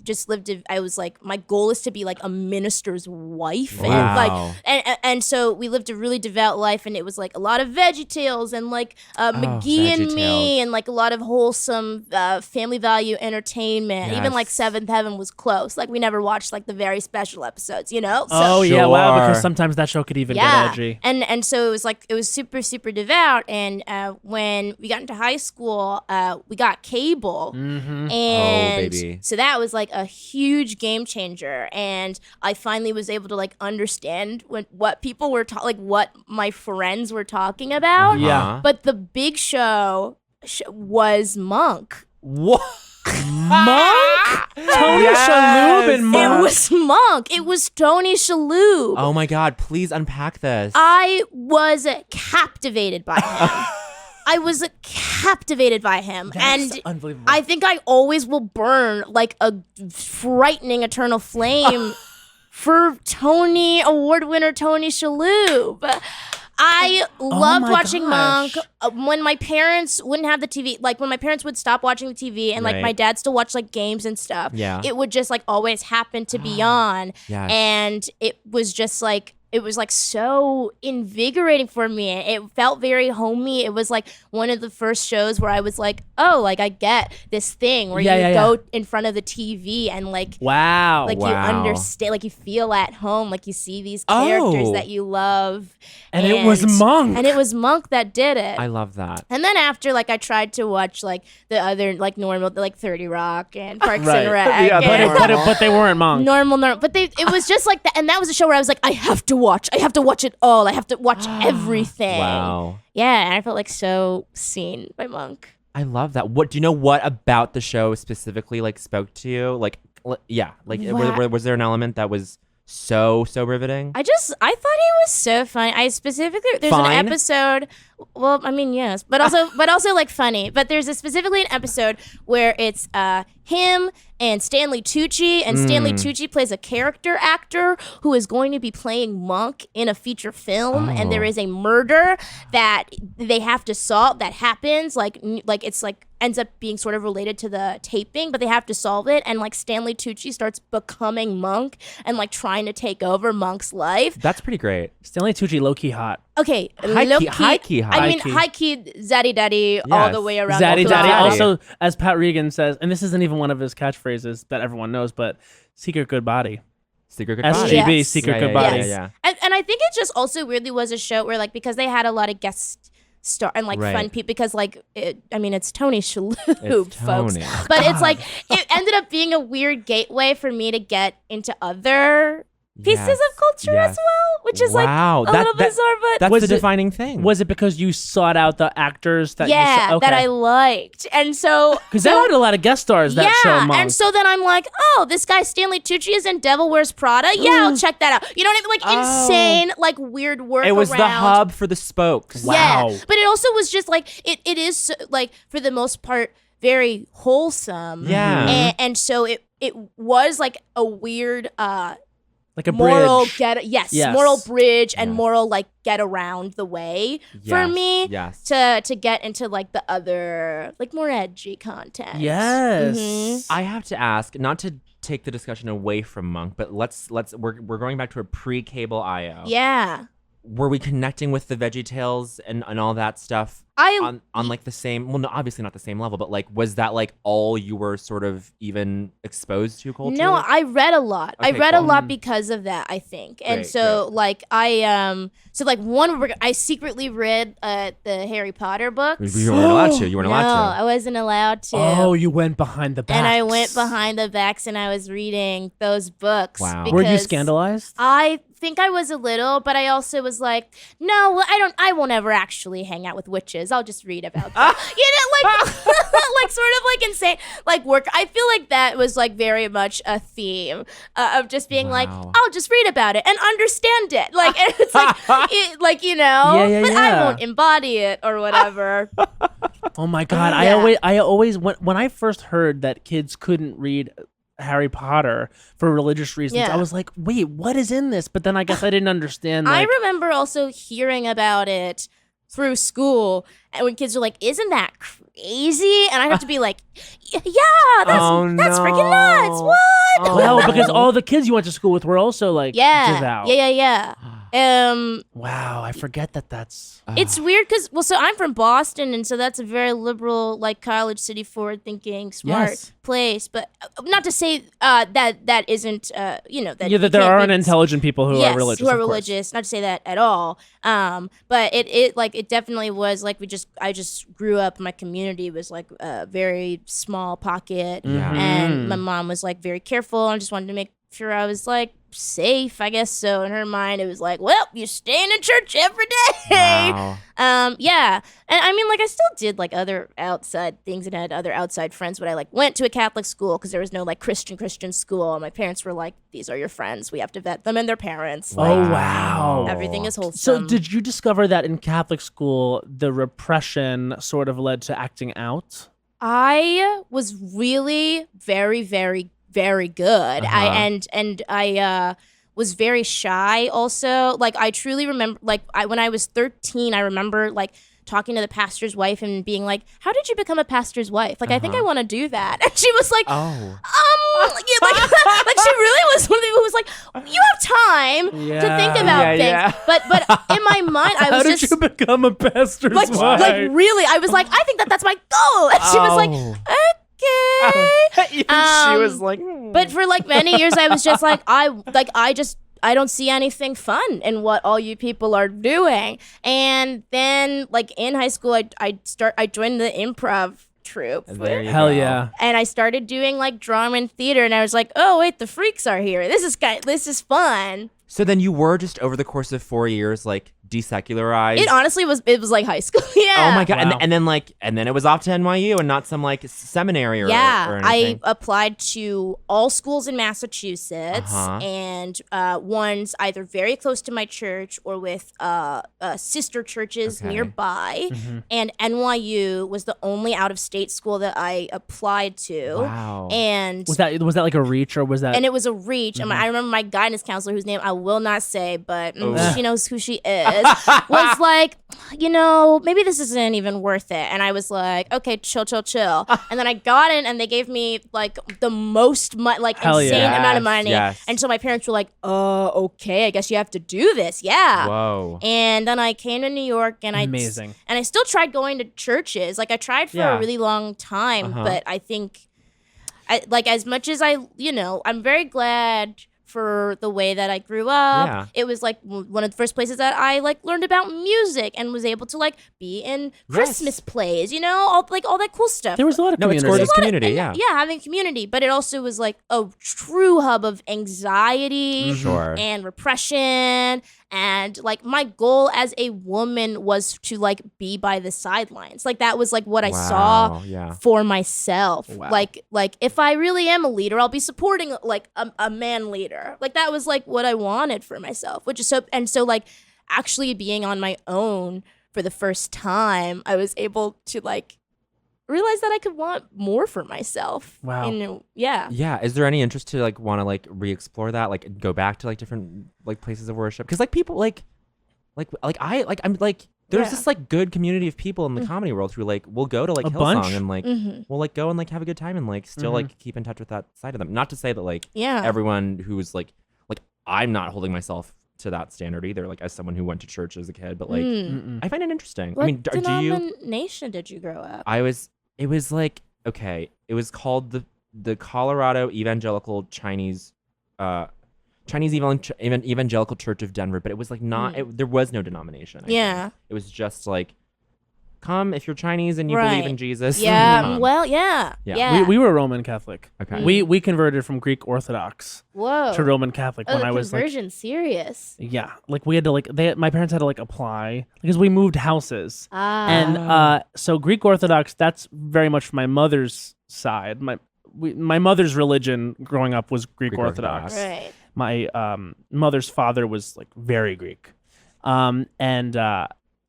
just lived. I was like, my goal is to be like a minister's wife, Wow. and so we lived a really devout life, and it was like a lot of VeggieTales and like McGee and VeggieTales. Me, and like a lot of wholesome family value entertainment. Even like Yes. Seventh Heaven was close. Like we never watched like the very special episodes, you know. So, Oh yeah, wow! Sure. Because sometimes that show could even yeah, get edgy. and so it was super super devout. And when we got into high school, we got got cable. Mm-hmm. And baby. so that was like a huge game changer. And I finally was able to like understand what people were like what my friends were talking about. Yeah. But the big show was Monk. What? Monk? Tony Yes. Shalhoub and Monk. It was Monk. It was Tony Shalhoub. Oh my God! Please unpack this. I was captivated by him. I was captivated by him. That's and unbelievable. I think I always will burn like a frightening eternal flame for Tony Award winner Tony Shalhoub. I loved my watching gosh. Monk when my parents wouldn't have the TV. Like when my parents would stop watching the TV and like Right. my dad still watched like games and stuff. Yeah. It would just like always happen to be on. Yes. And it was just like, it was like so invigorating for me. It felt very homey. It was like one of the first shows where I was like, oh, like I get this thing where you go in front of the TV and like Wow. like you Wow. understand, like you feel at home, like you see these characters Oh. that you love. And it was Monk. And it was Monk that did it. I love that. And then after, like, I tried to watch like the other like normal, like 30 Rock and Parks Right. and Rec. Yeah, and but they weren't Monk. normal. But it was just like that, and that was a show where I was like, I have to watch it all. I have to watch everything. Wow. Yeah, and I felt like so seen by Monk. I love that. What do you know? What about the show specifically like spoke to you? Like, yeah, like was there an element that was so riveting? I thought he was so funny. I specifically there's Fine? an episode. Well, I mean, yes, but also like funny. But there's specifically an episode where it's him and Stanley Tucci, and Stanley Tucci plays a character actor who is going to be playing Monk in a feature film, and there is a murder that they have to solve that happens. Like it's like ends up being sort of related to the taping, but they have to solve it, and like Stanley Tucci starts becoming Monk and like trying to take over Monk's life. That's pretty great. Stanley Tucci, low key hot. Okay, High key hot. I mean, High-key. high key, zaddy daddy, all Yes. the way around. Zaddy the Daddy. clock. Also, as Pat Regan says, and this isn't even one of his catchphrases that everyone knows, but secret good body. Secret Good SGB, Body. Yes. secret Yeah, good yeah, body. yeah, Yes. yeah. And I think it just also weirdly was a show where like because they had a lot of guest star and like Right. fun people because like it's Tony Shalhoub, It's folks. Tony. But it's like it ended up being a weird gateway for me to get into other pieces Yes, of culture yes. as well, which is like Wow, a that- little that- bizarre, but That's Was the it- defining thing. Was it because you sought out the actors that yeah, you saw? that I liked, and so Because they had a lot of guest stars that show, Monk. and so then I'm like, oh, this guy Stanley Tucci is in Devil Wears Prada. Yeah, I'll check that out. You know what I mean? Like insane, like weird work. it was the hub for the spokes. Wow. Yeah, but it also was just like it is like for the most part very wholesome. Yeah. and so it was like a weird like a moral bridge. yes, Yes. moral bridge and Yes. moral like get around the way for Yes, me yes. to get into like the other like more edgy content. Yes. Mhm. I have to ask, not to take the discussion away from Monk, but we're going back to a pre-cable IO. Yeah. Were we connecting with the Veggie Tales and all that stuff on like the same, well, no, obviously not the same level, but like, was that like all you were sort of even exposed to culturally? No, I read a lot. I Okay, read a cool. lot because of that, I think. And Great, so great. like I secretly read the Harry Potter books. You weren't allowed to. You weren't No, allowed I to. wasn't allowed to. Oh, you went behind the back. and I went behind the backs and I was reading those books. Wow. Were you because scandalized? I think I was a little, but I also was like, no, well, I won't ever actually hang out with witches. I'll just read about them. You know, like like sort of like insane like work. I feel like that was like very much a theme of just being like, Wow. I'll just read about it and understand it. Like and it's like like you know, Yeah, yeah, but yeah. I won't embody it or whatever. Oh my God. Yeah. I always when I first heard that kids couldn't read Harry Potter for religious reasons, Yeah. I was like, wait, what is in this? But then I guess I didn't understand. I Like, remember also hearing about it through school, and when kids were like, "Isn't that crazy?" and I have to be like, "Yeah, that's freaking nuts! What?" well, because all the kids you went to school with were also like Yeah, devout. yeah. Wow, I forget that's. It's weird because, so I'm from Boston, and so that's a very liberal, like, college city, forward-thinking, smart Yes. place. But not to say that isn't, that That you there can't aren't be- intelligent people who yes, are religious. who are of course. religious. Not to say that at all. But it definitely was like I just grew up. My community was like a very small pocket, Yeah. and my mom was like very careful. I just wanted to make sure I was like safe, I guess. So in her mind, it was like, well, you're staying in church every day. Wow. Yeah. And I mean, like, I still did like other outside things and had other outside friends, but I like went to a Catholic school because there was no like Christian school. And my parents were like, these are your friends. We have to vet them and their parents. Like, Oh wow. everything is wholesome. So did you discover that in Catholic school the repression sort of led to acting out? I was really very, very, very good. I was very shy also. Like, I truly remember, like, when I was 13, I remember like talking to the pastor's wife and being like, how did you become a pastor's wife? Like, I think I want to do that. And she was like, Oh. yeah, like she really was one of the people who was like, you have time to think about Yeah, things. yeah. But in my mind, I How was did just you become a pastor's like wife? really, I was like, I think that's my goal. And she was like, Oh. okay. She was like, But for like many years, I was just like, I don't see anything fun in what all you people are doing. And then like in high school, I joined the improv troupe. There you Hell go. yeah. And I started doing like drama and theater, and I was like, oh wait, the freaks are here. This is fun. So then you were just over the course of 4 years, like desecularized. It honestly was like high school. Yeah. Oh my god! Wow. And then it was off to NYU and not some like seminary or Yeah, I anything. applied to all schools in Massachusetts, and ones either very close to my church or with sister churches Okay. nearby. And NYU was the only out-of-state school that I applied to. Wow. And Was that like a reach or was that? and it was a reach. And I remember my guidance counselor, whose name I will not say, but Oh. she knows who she is, was like, maybe this isn't even worth it. And I was like, okay, chill. And then I got in, and they gave me like the most Hell insane yeah. amount of money. Yes. And so my parents were like, okay, I guess you have to do this. Yeah. Whoa. And then I came to New York, and Amazing. I still tried going to churches. Like, I tried for Yeah. a really long time, but I think, as much as I'm very glad for the way that I grew up. Yeah. It was like one of the first places that I like learned about music and was able to like be in Christmas plays, all that cool stuff. there was a lot of No, it's community. gorgeous community. Yeah. Yeah, having community, but it also was like a true hub of anxiety Sure. and repression. And like my goal as a woman was to like be by the sidelines. Like that was like what I saw Wow, yeah. for myself. Wow. Like if I really am a leader, I'll be supporting like a man leader. Like that was like what I wanted for myself, which is so like actually being on my own for the first time, I was able to like realize that I could want more for myself. Wow. Yeah. Yeah. Is there any interest to like want to like re-explore that, like go back to like different like places of worship? Because like people I'm like there's Yeah. this like good community of people in the comedy world who like will go to like A Hillsong bunch? and like will like go and like have a good time and like still like keep in touch with that side of them. Not to say that like Yeah. everyone who's like I'm not holding myself to that standard either. Like as someone who went to church as a kid, but like I find it interesting. What I mean, do you? denomination did you grow up? It was like okay. It was called the Colorado Evangelical Chinese Evangelical Church of Denver, but it was like not. There was no denomination. I Yeah. think. It was just like, come if you're Chinese and you believe in Jesus. Yeah. come. Well, yeah. Yeah. Yeah. We were Roman Catholic. Okay. We converted from Greek Orthodox Whoa. to Roman Catholic Oh, when the I was like, conversion serious. yeah, like we had to like my parents had to like apply because we moved houses. Ah. And so Greek Orthodox, that's very much my mother's side. My mother's religion growing up was Greek Greek Orthodox. Right. My mother's father was like very Greek. And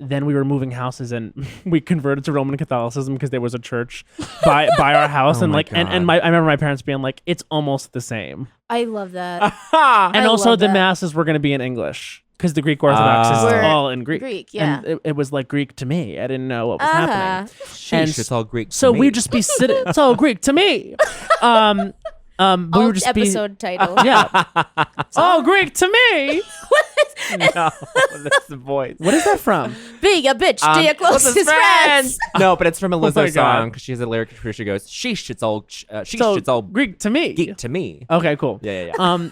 then we were moving houses and we converted to Roman Catholicism because there was a church by our house. Oh And my like, and God. I remember my parents being like, it's almost the same. I love that. And I also love the that. masses were going to be in English because the Greek Orthodox is Were all in Greek. Greek, yeah. And it was like Greek to me. I didn't know what was happening. Sheesh, and it's all Greek. to So me. we'd just be sitting. It's all Greek to me. But we were just episode title. Yeah. Oh, Greek to me. No, that's the voice. What is that from? Being a bitch to your closest friends. No, but it's from a my Lizzo God. song because she has a lyric where she goes, "Sheesh, it's all Greek to me. geek to me." Okay, cool. Yeah.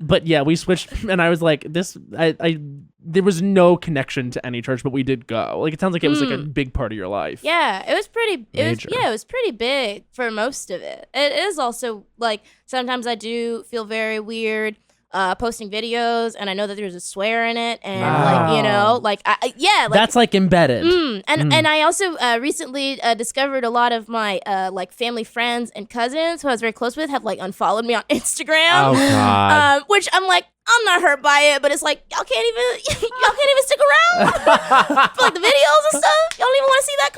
But yeah, we switched, and I was like, this. There was no connection to any church, but we did go. Like, it sounds like it was like a big part of your life. Yeah, it was pretty. Major. It was pretty big for most of it. It is also like sometimes I do feel very weird posting videos, and I know that there's a swear in it, and like That's like embedded. And I also recently discovered a lot of my like family friends and cousins who I was very close with have like unfollowed me on Instagram. Oh God. Which I'm like, I'm not hurt by it, but it's like y'all can't even stick around for like the videos and stuff. Y'all don't even want to see that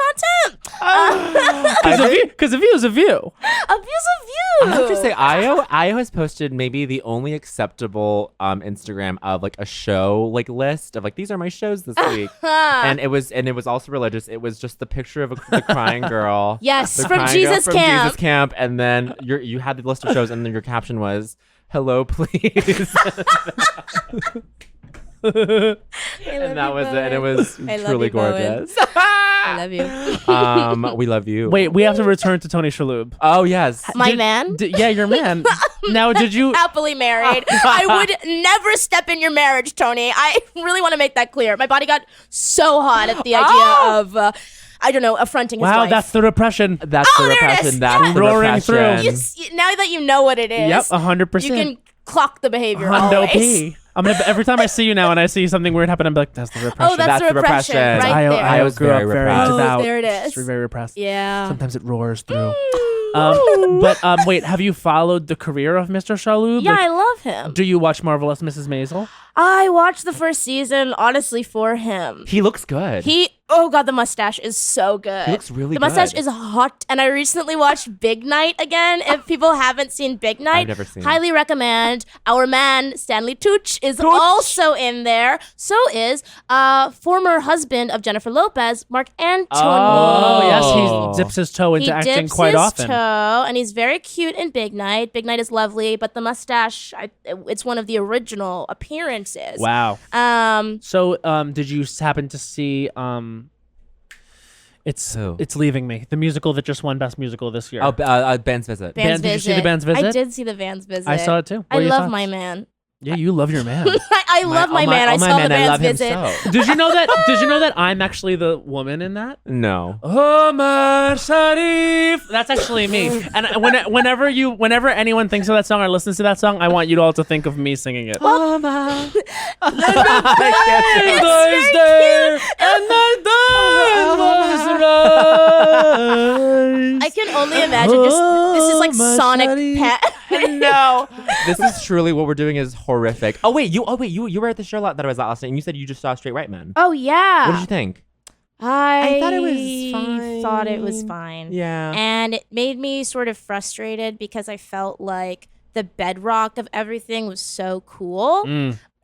content. Because a view is a view. A view's a view. I have to say, Io has posted maybe the only acceptable Instagram of like a show like list of like these are my shows this week, and it was also religious. It was just the picture of the crying girl. Yes, the from crying Jesus girl Camp. Jesus Camp, and then you had the list of shows, and then your caption was, "Hello, please." And that was it. And it was truly gorgeous. I love you. We love you. Wait, we have to return to Tony Shalhoub. Oh yes. My man. Yeah, your man. Now, did you? Happily married. I would never step in your marriage, Tony. I really want to make that clear. My body got so hot at the idea of, I don't know, affronting his Wow, wife. that's the repression. That's the there it repression. is. That's the Roaring repression. through. Now that you know what it is, Yep, 100%. you can clock the behavior Hundo always. P. I'm gonna every time I see you now and I see something weird happen, I'm like, that's the repression. Oh, that's the repression. Right I there. I was grew up very very repressed. devout. Oh, there it is. She's very repressed. Yeah. Sometimes it roars through. But wait, have you followed the career of Mr. Shalhoub? Yeah, Like, I love him. do you watch Marvelous Mrs. Maisel? I watched the first season, honestly, for him. He looks good. Oh God, the mustache is so good. He looks really The mustache good. is hot, and I recently watched Big Night again. If people haven't seen Big Night, never seen it. highly recommend. Our man Stanley Tucci is also in there. So is former husband of Jennifer Lopez, Mark Antony. Oh, yes, he dips his toe into He acting dips quite his often. toe, and he's very cute in Big Night. Big Night is lovely, but the mustache, it's one of the original appearances. Wow. So, did you happen to see It's Leaving Me, the musical that just won Best Musical this year? Oh, Band's Visit. Band's Did you see the Band's Visit? I did see the Band's Visit. I saw it too. What I are your love thoughts? my man. Yeah, you love your man. I love my man. I saw the Band's Visit. So. Did you know that? Did you know that I'm actually the woman in that? No. Omar Sharif. That's actually me. And whenever anyone thinks of that song or listens to that song, I want you all to think of me singing it. I I can only imagine this is like Sonic Pet. No. This is truly what we're doing is horrific. You were at the show that I was at last night, and you said you just saw Straight Right Men. Oh yeah. What did you think? I thought it was fine. Thought it was fine. Yeah. And it made me sort of frustrated because I felt like the bedrock of everything was so cool.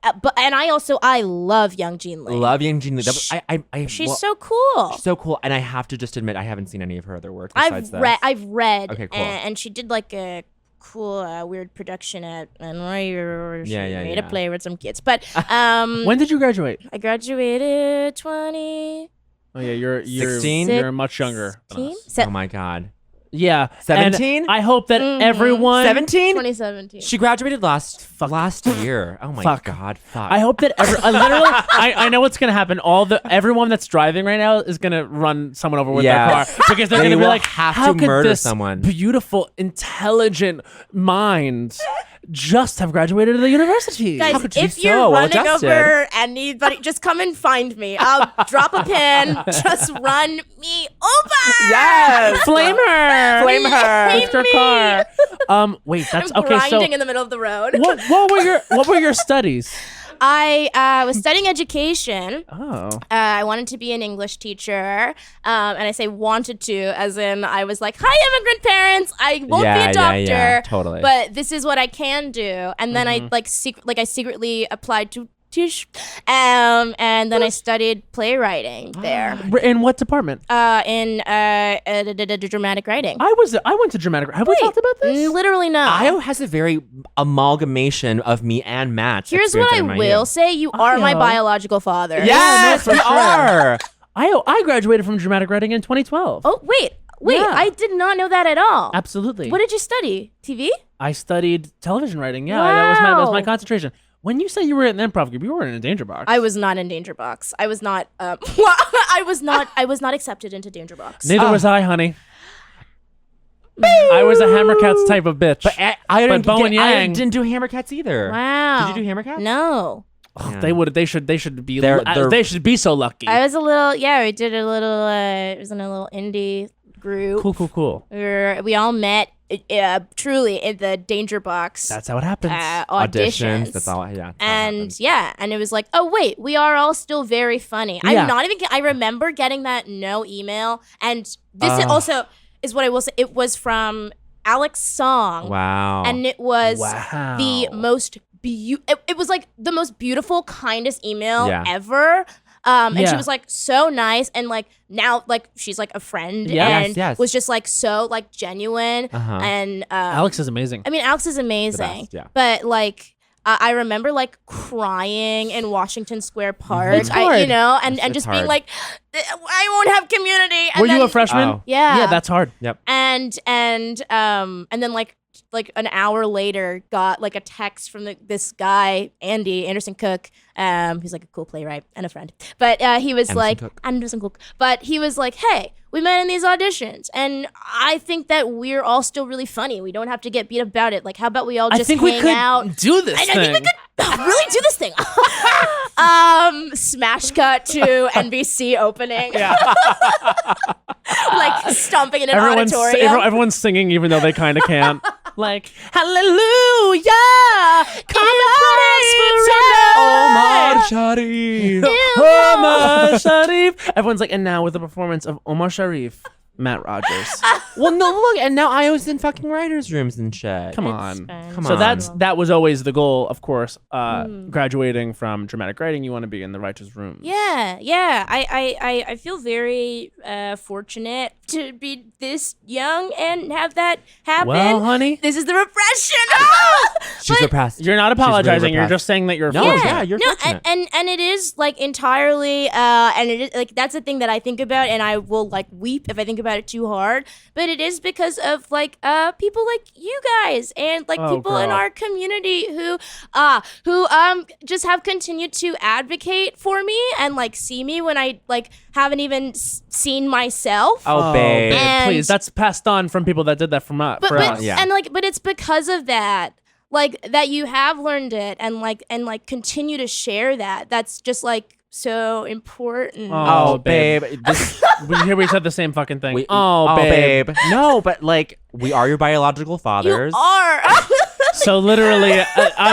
I love Young Jean Lee. Love Young Jean Lee. She's so cool. She's so cool, and I have to just admit I haven't seen any of her other work besides this. I've read. Okay, cool. And she did like a cool weird production at NYU. She made a play with some kids. But When did you graduate? I graduated 20. Oh yeah, you're 16? You're much younger. than us. Oh my God. Yeah, 17? And I hope that everyone 17? 2017. She graduated last year. Oh my Fuck. God. Fuck. I hope that I know what's gonna happen. Everyone that's driving right now is gonna run someone over with their car because they're They gonna be will like, have how to could murder this someone." beautiful, intelligent mind just have graduated at the university? Guys, How could you be if you're so running well-adjusted? over anybody, just come and find me. I'll drop a pin. Just run me over. Yes. Flame her, Flame her. lift her car. Wait, that's I'm okay. So grinding in the middle of the road. what were your studies? I was studying education. Oh. I wanted to be an English teacher, and I say wanted to, as in I was like, "Hi, immigrant parents! I won't be a doctor, Yeah, totally. but this is what I can do." And then I secretly applied to And then I studied playwriting there. In what department? In dramatic writing. I went to dramatic. Have we talked about this? Literally no. Io has a very amalgamation of me and Matt. Here's what I will say: you are my Io. biological father. Yes, we are. I graduated from dramatic writing in 2012. Oh wait, Yeah. I did not know that at all. Absolutely. What did you study? TV? I studied television writing. Yeah, that was my Wow. concentration. When you say you were in an improv group, you were in a danger box. I was not in Danger Box. I was not. I was not. I was not accepted into Danger Box. Neither was I, honey. I was a Hammercats type of bitch. But I didn't, Bo and I Yang- didn't do Hammercats either. Wow. Did you do Hammercats? No. Oh, Yeah. they should be They're- they should be so lucky. I was a little. Yeah, we did a little. It was in a little indie group. Cool. We all met. Truly in the Danger Box. That's how it happens. Auditions. That's all. Yeah. And and it was like, oh wait, we are all still very funny. Yeah. I'm not even. I remember getting that no email, and this is also is what I will say. It was from Alex Song, Wow. and it was Wow. the most it was like the most beautiful, kindest email Yeah. ever. And Yeah. she was like so nice, and like now like she's like a friend, Yeah. and Yes. was just like so like genuine. Uh-huh. And Alex is amazing. I mean, Alex is amazing. best, yeah. But like, I remember like crying in Washington Square Park. It's hard. And It's just hard. being like, I won't have community. And Were you then- a freshman? Oh. Yeah. Yeah, that's hard. Yep. And then like an hour later got like a text from this guy Anderson Cook, who's like a cool playwright and a friend, but he was Anderson Cook, but he was like, hey, we met in these auditions, and I think that we're all still really funny. We don't have to get beat about it. Like, how about we all just I think hang we could out? do this I thing. think we could really do this thing. Smash cut to NBC opening. Yeah. Like stomping in an auditorium. Everyone's singing even though they kind of can't. Like, hallelujah, come Omar on, Sharif. Omar Sharif. Everyone's like, and now with the performance of Omar Sharif, Matt Rogers. Well, no, look, and now Io's in fucking writers' rooms and shit. Come on. fine. Come So on. that was always the goal, of course. Graduating from dramatic writing, you want to be in the writers' room. Yeah. I feel very fortunate to be this young and have that happen. Well, honey, This is the repression. She's repressed. you're not She's really apologizing. You're repressed. just saying that you're No, fortunate. yeah, you're fortunate. and it is like entirely and it is like that's the thing that I think about, and I will like weep if I think about it too hard, but it is because of like people like you guys and like Oh, people in girl. our community who just have continued to advocate for me and like see me when I like haven't even seen myself. Oh, babe. And- please, that's passed on from people that did that from us. but Yeah. and like but it's because of that, like that you have learned it and continue to share that. That's just like so important. Oh, babe. Here we said the same fucking thing. We- oh, babe. No, but like, we are your biological You fathers. are. So literally,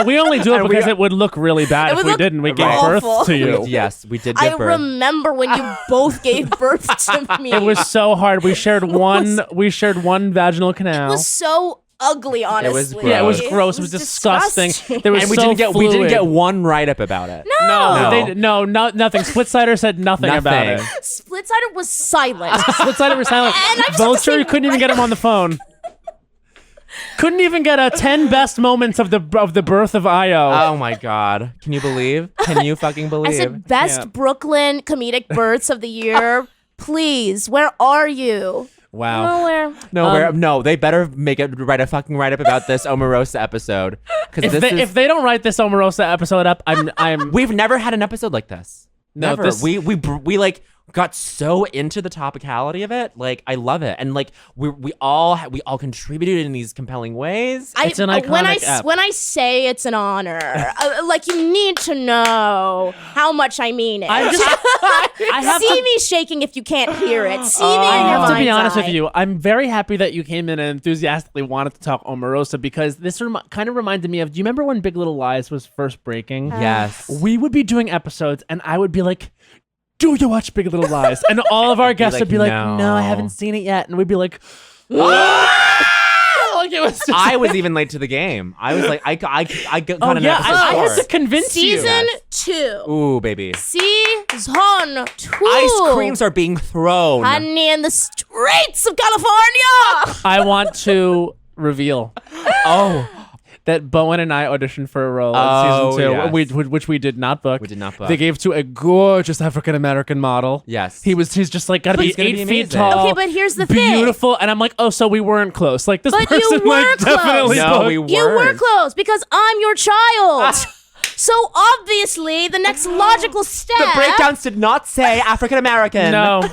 we only do it And we because are- it would look really bad It if would we look didn't. We gave awful. birth to you. Yes, we did I give birth. remember when you both gave birth to me. It was so hard. We shared one vaginal canal. It was so ugly, honestly. Yeah, it was gross. gross. It was disgusting. There was and we so didn't get fluid. one write up about it. No, nothing. Split Sider said nothing about it. Nothing. Split Sider was silent. Split Sider was silent. And I just have to Vulture say- couldn't even get him on the phone. Couldn't even get a 10 best moments of the birth of Io. Oh my god. Can you believe? Can you fucking I believe? said best Yeah. Brooklyn comedic births of the year. Please, where are you? Wow. Nowhere. No, they better write a fucking write up about this Omarosa episode. Because If they don't write this Omarosa episode up, I'm we've never had an episode like this. No, Never. this- We like got so into the topicality of it. Like, I love it, and like we all contributed in these compelling ways. It's an iconic app. When I say it's an honor, like you need to know how much I mean it. I have See to- me shaking if you can't hear it. See me in I your have to be mind's honest eye. with you. I'm very happy that you came in and enthusiastically wanted to talk Omarosa because this kind of reminded me of. Do you remember when Big Little Lies was first breaking? Yes. We would be doing episodes, and I would be like, "Do you watch Big Little Lies?" And all of our guests like, would be like, "No." "No, I haven't seen it yet." And we'd be like, "Like Like it was. Just I was even late to the game. I was like, I got Oh an yeah, episode I had four. to convince you. Season Yes. 2. Ooh, baby. Season 2. Ice creams are being thrown. Honey in the streets of California. I want to reveal Oh, that Bowen and I auditioned for a role Oh, in season 2, yes. which we did not book. We did not book. They gave to a gorgeous African American model. yes. He's just like gotta be He's gonna 8 be feet amazing. tall. Okay, but here's the thing. Beautiful, and I'm like, oh, so we weren't close. Like this But you person, were like close. definitely. No, booked. we weren't. You were close because I'm your child. So obviously, the next logical step. The breakdowns did not say African American. No.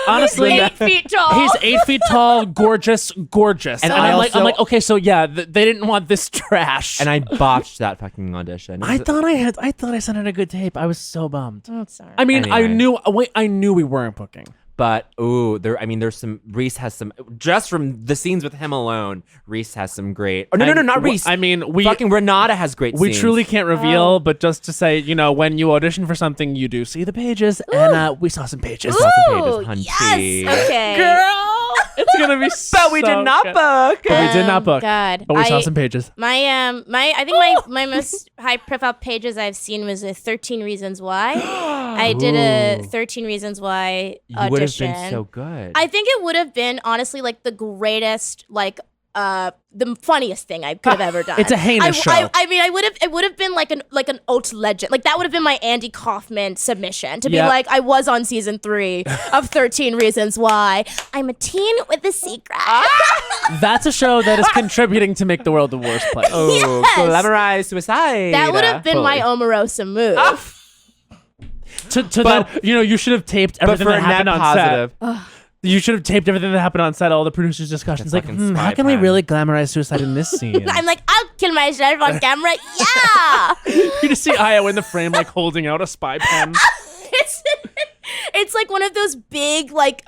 Honestly, 8 feet tall. he's 8 feet tall, gorgeous, And I'm I like, also- okay, so yeah, they didn't want this trash. And I botched that fucking audition. I thought I sent in a good tape. I was so bummed. Oh, sorry. I mean, I Anyway. knew we weren't booking. But there's some. Reese has some. Just from the scenes with him alone, Reese has some great. Oh no, not Reese. I mean, we fucking Renata has great. we scenes. truly can't reveal, but just to say, when you audition for something, you do see the pages, and we saw some pages. Saw some Ooh, pages, yes. hunty. Okay. Girl, it's gonna be. But we did not book. But we did not book. God. But we saw some pages. I think my most high profile pages I've seen was a 13 Reasons Why. I did a 13 Reasons Why You would have audition. been so good. I think it would have been honestly like the greatest, like the funniest thing I could have ever done. It's a heinous show. I mean, it would have been like an haute legend. Like that would have been my Andy Kaufman submission to be Yeah. like, I was on season 3 of 13 Reasons Why. I'm a teen with a secret. That's a show that is contributing to make the world a worse place. Oh, Yes. glamorize suicide. That would have been my Omarosa move. To But- that, you should have taped But everything for that a net happened on positive. set. You should have taped everything that happened on set. All the producers' discussions, like, fucking how spy can we pen. really glamorize suicide in this scene? I'm like, I'll kill myself on camera. Yeah. You just see Io in the frame, like holding out a spy pen. It's like one of those big like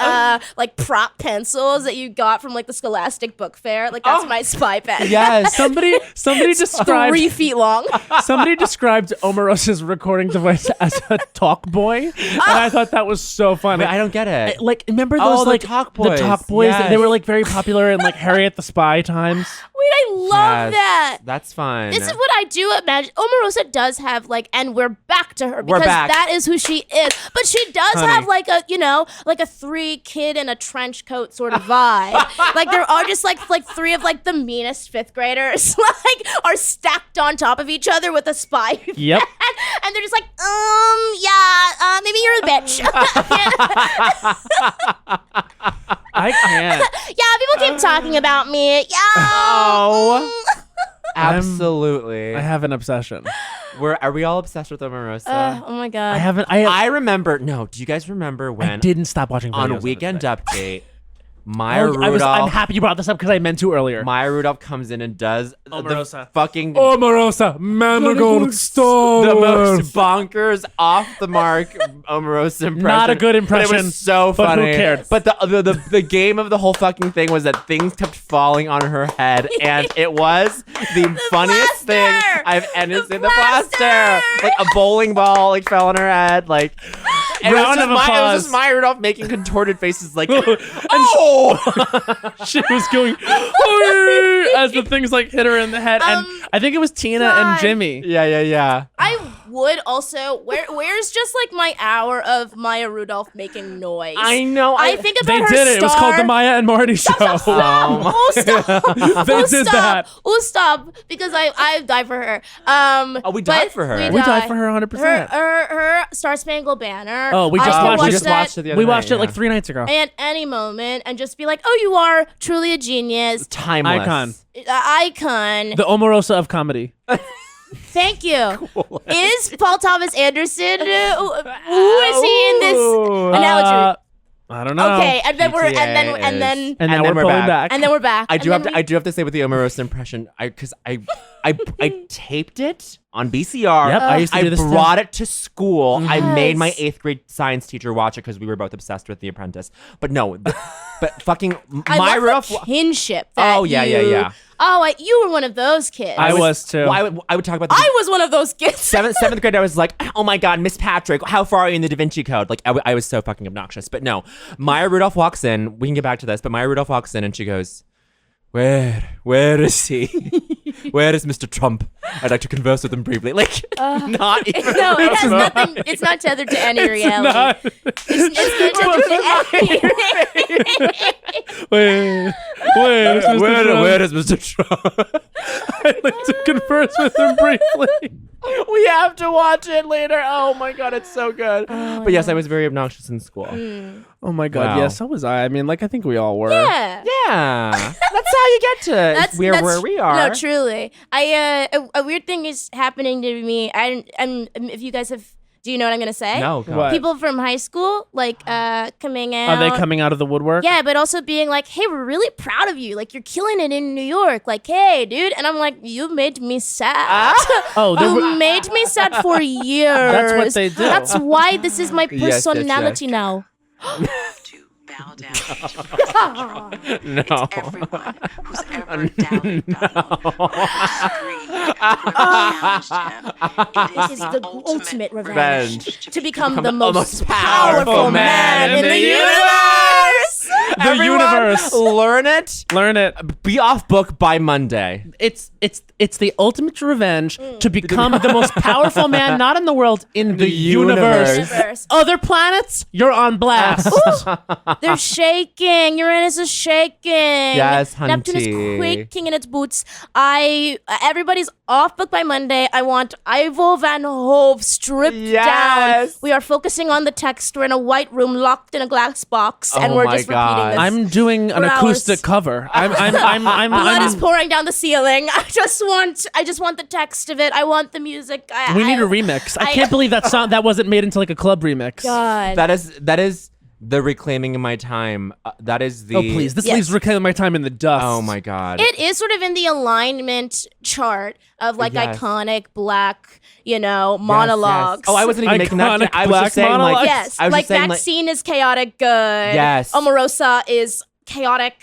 prop pencils that you got from like the Scholastic Book Fair. Like that's my spy pen. Yes. Somebody described 3 feet long. somebody described Omarosa's recording device as a talk boy, and I thought that was so funny. Wait, I don't get it. Like, remember Oh, those the like Talk The Boys. Talk Boys. Yes. They were like very popular in like Harriet the Spy times. Wait, I love Yes, that. That's fun. This is what I do imagine. Omarosa does have like, and we're back to her because back. that is who she is. But she does Honey. have like a, like a 3 kid in a trench coat sort of vibe. Like there are just like 3 of like the meanest 5th graders like are stacked on top of each other with a spy. Yep. And they're just like, yeah, maybe you're a bitch. I can't. Yeah, people keep talking about me. Yeah. Oh. Absolutely. I have an obsession. Are we all obsessed with Omarosa? Oh my god. I haven't. I remember. No, do you guys remember I when didn't stop watching videos on of Weekend this Update, Maya thing. Rudolph? I'm happy you brought this up because I meant to earlier. Maya Rudolph comes in and does the Omarosa. fucking Omarosa, Manigault Star the most bonkers, off the mark Omarosa impression. Not a good But it impression, was so but who funny. cared? But the game of the whole fucking thing was that things kept falling on her head, and it was the funniest thing plaster! I've ever seen. The plaster! plaster, like a bowling ball, like fell on her head, like. And Round of it was applause. just Maya Rudolph making contorted faces, like, oh. She was going as the things like hit her in the head, and I think it was Tina and God. Jimmy. Yeah. I would also where's just like my hour of Maya Rudolph making noise? I know. I think about They her did it. It was called the star- Maya and Marty Show. Oh, stop! They Oh, did stop! that. Oh, stop! Because I die for her. We died but for her. We died for her 100%. Her Star Spangled Banner. Oh, we just I could watched watch it. just that watched it the other We night, watched it like yeah. 3 nights ago. at any moment and just be like, oh, you are truly a genius, Timeless. Icon. icon. The Omarosa of comedy. Thank you. Is Paul Thomas Anderson? Who is he in this analogy? I don't know. Okay, and then PTA and is- then And now then we're we're pulling back. back. and then we're back. I do And have then to have to say with the Omarosa impression, because I taped it on VCR. Yep, I used to I do this too. brought it to school. I made my Yes. 8th grade science teacher watch it because we were both obsessed with The Apprentice. But no, but fucking I Maya love Rudolph. the kinship. That Oh, yeah. Oh, you were one of those kids. I was too. Well, I would talk about the I was one of those kids. seventh grade. I was like, oh my god, Miss Patrick, how far are you in the Da Vinci Code? Like I was so fucking obnoxious. But no, Maya Rudolph walks in. We can get back to this, but Maya Rudolph walks in and she goes, Where is he? Where is Mr. Trump? I'd like to converse with him briefly. Like, not even. No, it has nothing. It's not tethered to any reality. It's not tethered to any. Where is Mr. Trump? I'd like to converse with him briefly. We have to watch it later. Oh my god, it's so good. But yes, I was very obnoxious in school. Oh my god, Wow. yes, so was I. I mean, like, I think we all were. Yeah. Yeah, that's how you get to where we are. No, truly. A weird thing is happening to me. If you guys have, do you know what I'm gonna say? No, God. What? People from high school, like, coming out. Are they coming out of the woodwork? Yeah, but also being like, hey, we're really proud of you. Like, you're killing it in New York. Like, hey, dude. And I'm like, you made me sad. Oh, they were- You made me sad for years. That's what they do. That's why this is my Yes, personality yes. now. To bow down to President Trump. It's everyone who's ever doubted Donald, who challenged him. It Is the ultimate revenge. Revenge. To become the most powerful powerful man in the universe. The Everyone, universe. Learn it. Learn it. Be off book by Monday. It's the ultimate revenge to become the most powerful man, not in the world, in the universe. Universe. Other planets, you're on blast. They're shaking. Uranus is shaking. Yes, Neptune is hunty. quaking in its boots. Everybody's off book by Monday. I want Ivo Van Hove stripped down. Yes. We are focusing on the text. We're in a white room, locked in a glass box, and Oh we're my just God. repeating this. I'm doing an For acoustic hours. cover. Blood is pouring down the ceiling. I just want the text of it. I want the music. We need a remix. I can't believe that wasn't made into like a club remix. God. That is the reclaiming of my time. That is the. Oh please, this Yes. leaves reclaiming my time in the dust. Oh my god. It is sort of in the alignment chart of like Yes. iconic black, monologues. Yes. Oh, I wasn't even making that. Iconic I was black just saying monologues. like. Yes, I was like just saying, Vaccine is chaotic good. Yes. Omarosa is chaotic.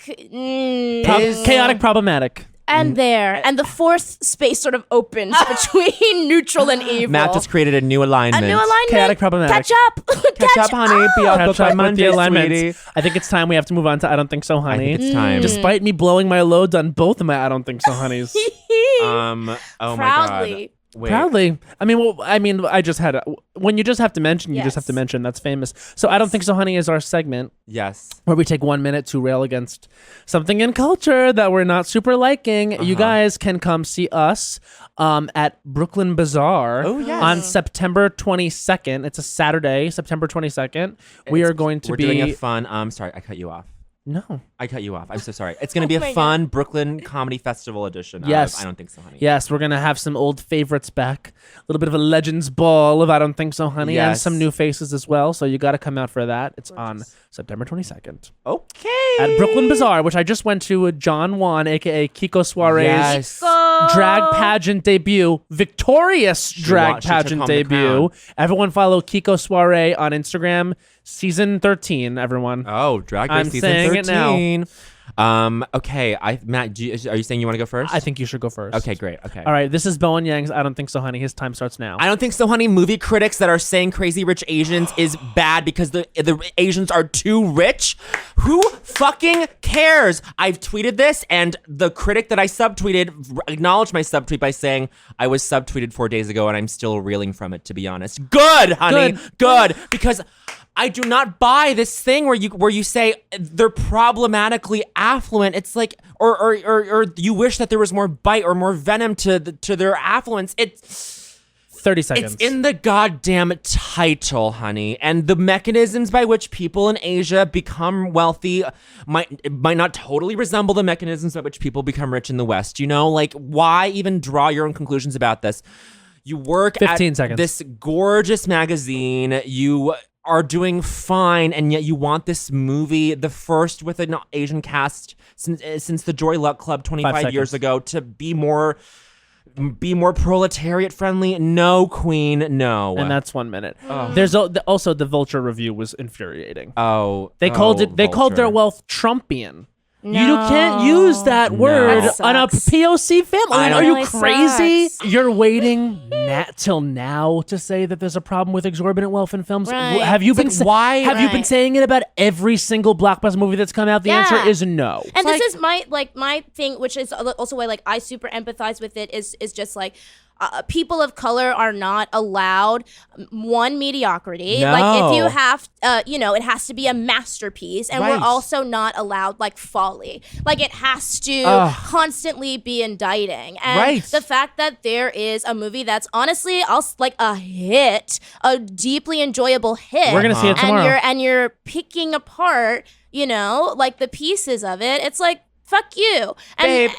Chaotic, problematic. And the fourth space sort of opens between neutral and evil. Matt just created a new alignment. a new alignment. Chaotic, problematic. Catch up. Catch up, honey. Be off book Catch by up with Monday, the alignments. sweetie. I think it's time we have to move on to I Don't Think So, I Honey. think it's time. Despite me blowing my loads on both of my I Don't Think So, Honeys. Oh my god. Proudly. Wait. Proudly. I just had when you just have to mention, you just have to Yes. mention. That's famous. So I Don't Think So, Honey is our segment Yes. where we take 1 minute to rail against something in culture that we're not super liking. You guys can come see us at Brooklyn Bazaar Oh, yes. on September 22nd. It's a Saturday, September 22nd. We are going to We're be doing a fun. Sorry, I cut you off. No. I cut you off. I'm so sorry. It's gonna be Oh my a fun Brooklyn Comedy Festival edition. Yes. Of I Don't Think So, Honey. Yes, we're gonna have some old favorites back, a little bit of a Legends Ball of I Don't Think So, Honey, and Yes. some new faces as well. So you got to come out for that. It's on September 22nd Okay. at Brooklyn Bazaar, which I just went to with John Juan, aka Kiko Suarez. Yes. Drag pageant debut, victorious drag she took pageant home the debut. crown. Everyone follow Kiko Soiree on Instagram. Season 13, everyone. Oh, Drag Race I'm season saying it now. 13. Okay. Matt, are you saying you want to go first? I think you should go first. Okay, great. Okay. All right, this is Bowen Yang's I Don't Think So, Honey. His time starts now. I don't think so, honey. Movie critics that are saying Crazy Rich Asians is bad because the Asians are too rich. Who fucking cares? I've tweeted this, and the critic that I subtweeted acknowledged my subtweet by saying I was subtweeted 4 days ago, and I'm still reeling from it. To be honest, good, honey, good, because I do not buy this thing where you say they're problematically affluent. It's like, or you wish that there was more bite or more venom to their affluence. It's 30 seconds. It's in the goddamn title, honey. And the mechanisms by which people in Asia become wealthy might not totally resemble the mechanisms by which people become rich in the West. You know, like, why even draw your own conclusions about this? You work 15 at seconds. this gorgeous magazine. You are doing fine, and yet you want this movie, the first with an Asian cast since the Joy Luck Club 25 years ago, to be more proletariat friendly. No, queen, no. And that's 1 minute. There's also the Vulture review was infuriating. They They called their wealth Trumpian. You can't use that word That on a sucks. POC family. I Are you really crazy? sucks. You're waiting till now to say that there's a problem with exorbitant wealth in films. Right. Have you been why? Have you been Right. saying it about every single blockbuster movie that's come out? The answer is no. And this is my thing, which is also why like I super empathize with it. Is just like. People of color are not allowed mediocrity. No. Like if you have, it has to be a masterpiece, and Right. we're also not allowed like folly. Like it has to constantly be indicting. And Right. the fact that there is a movie that's honestly, like a hit, a deeply enjoyable hit. We're gonna see it tomorrow. And you're picking apart, like the pieces of it. It's like. Fuck you. And, Babe.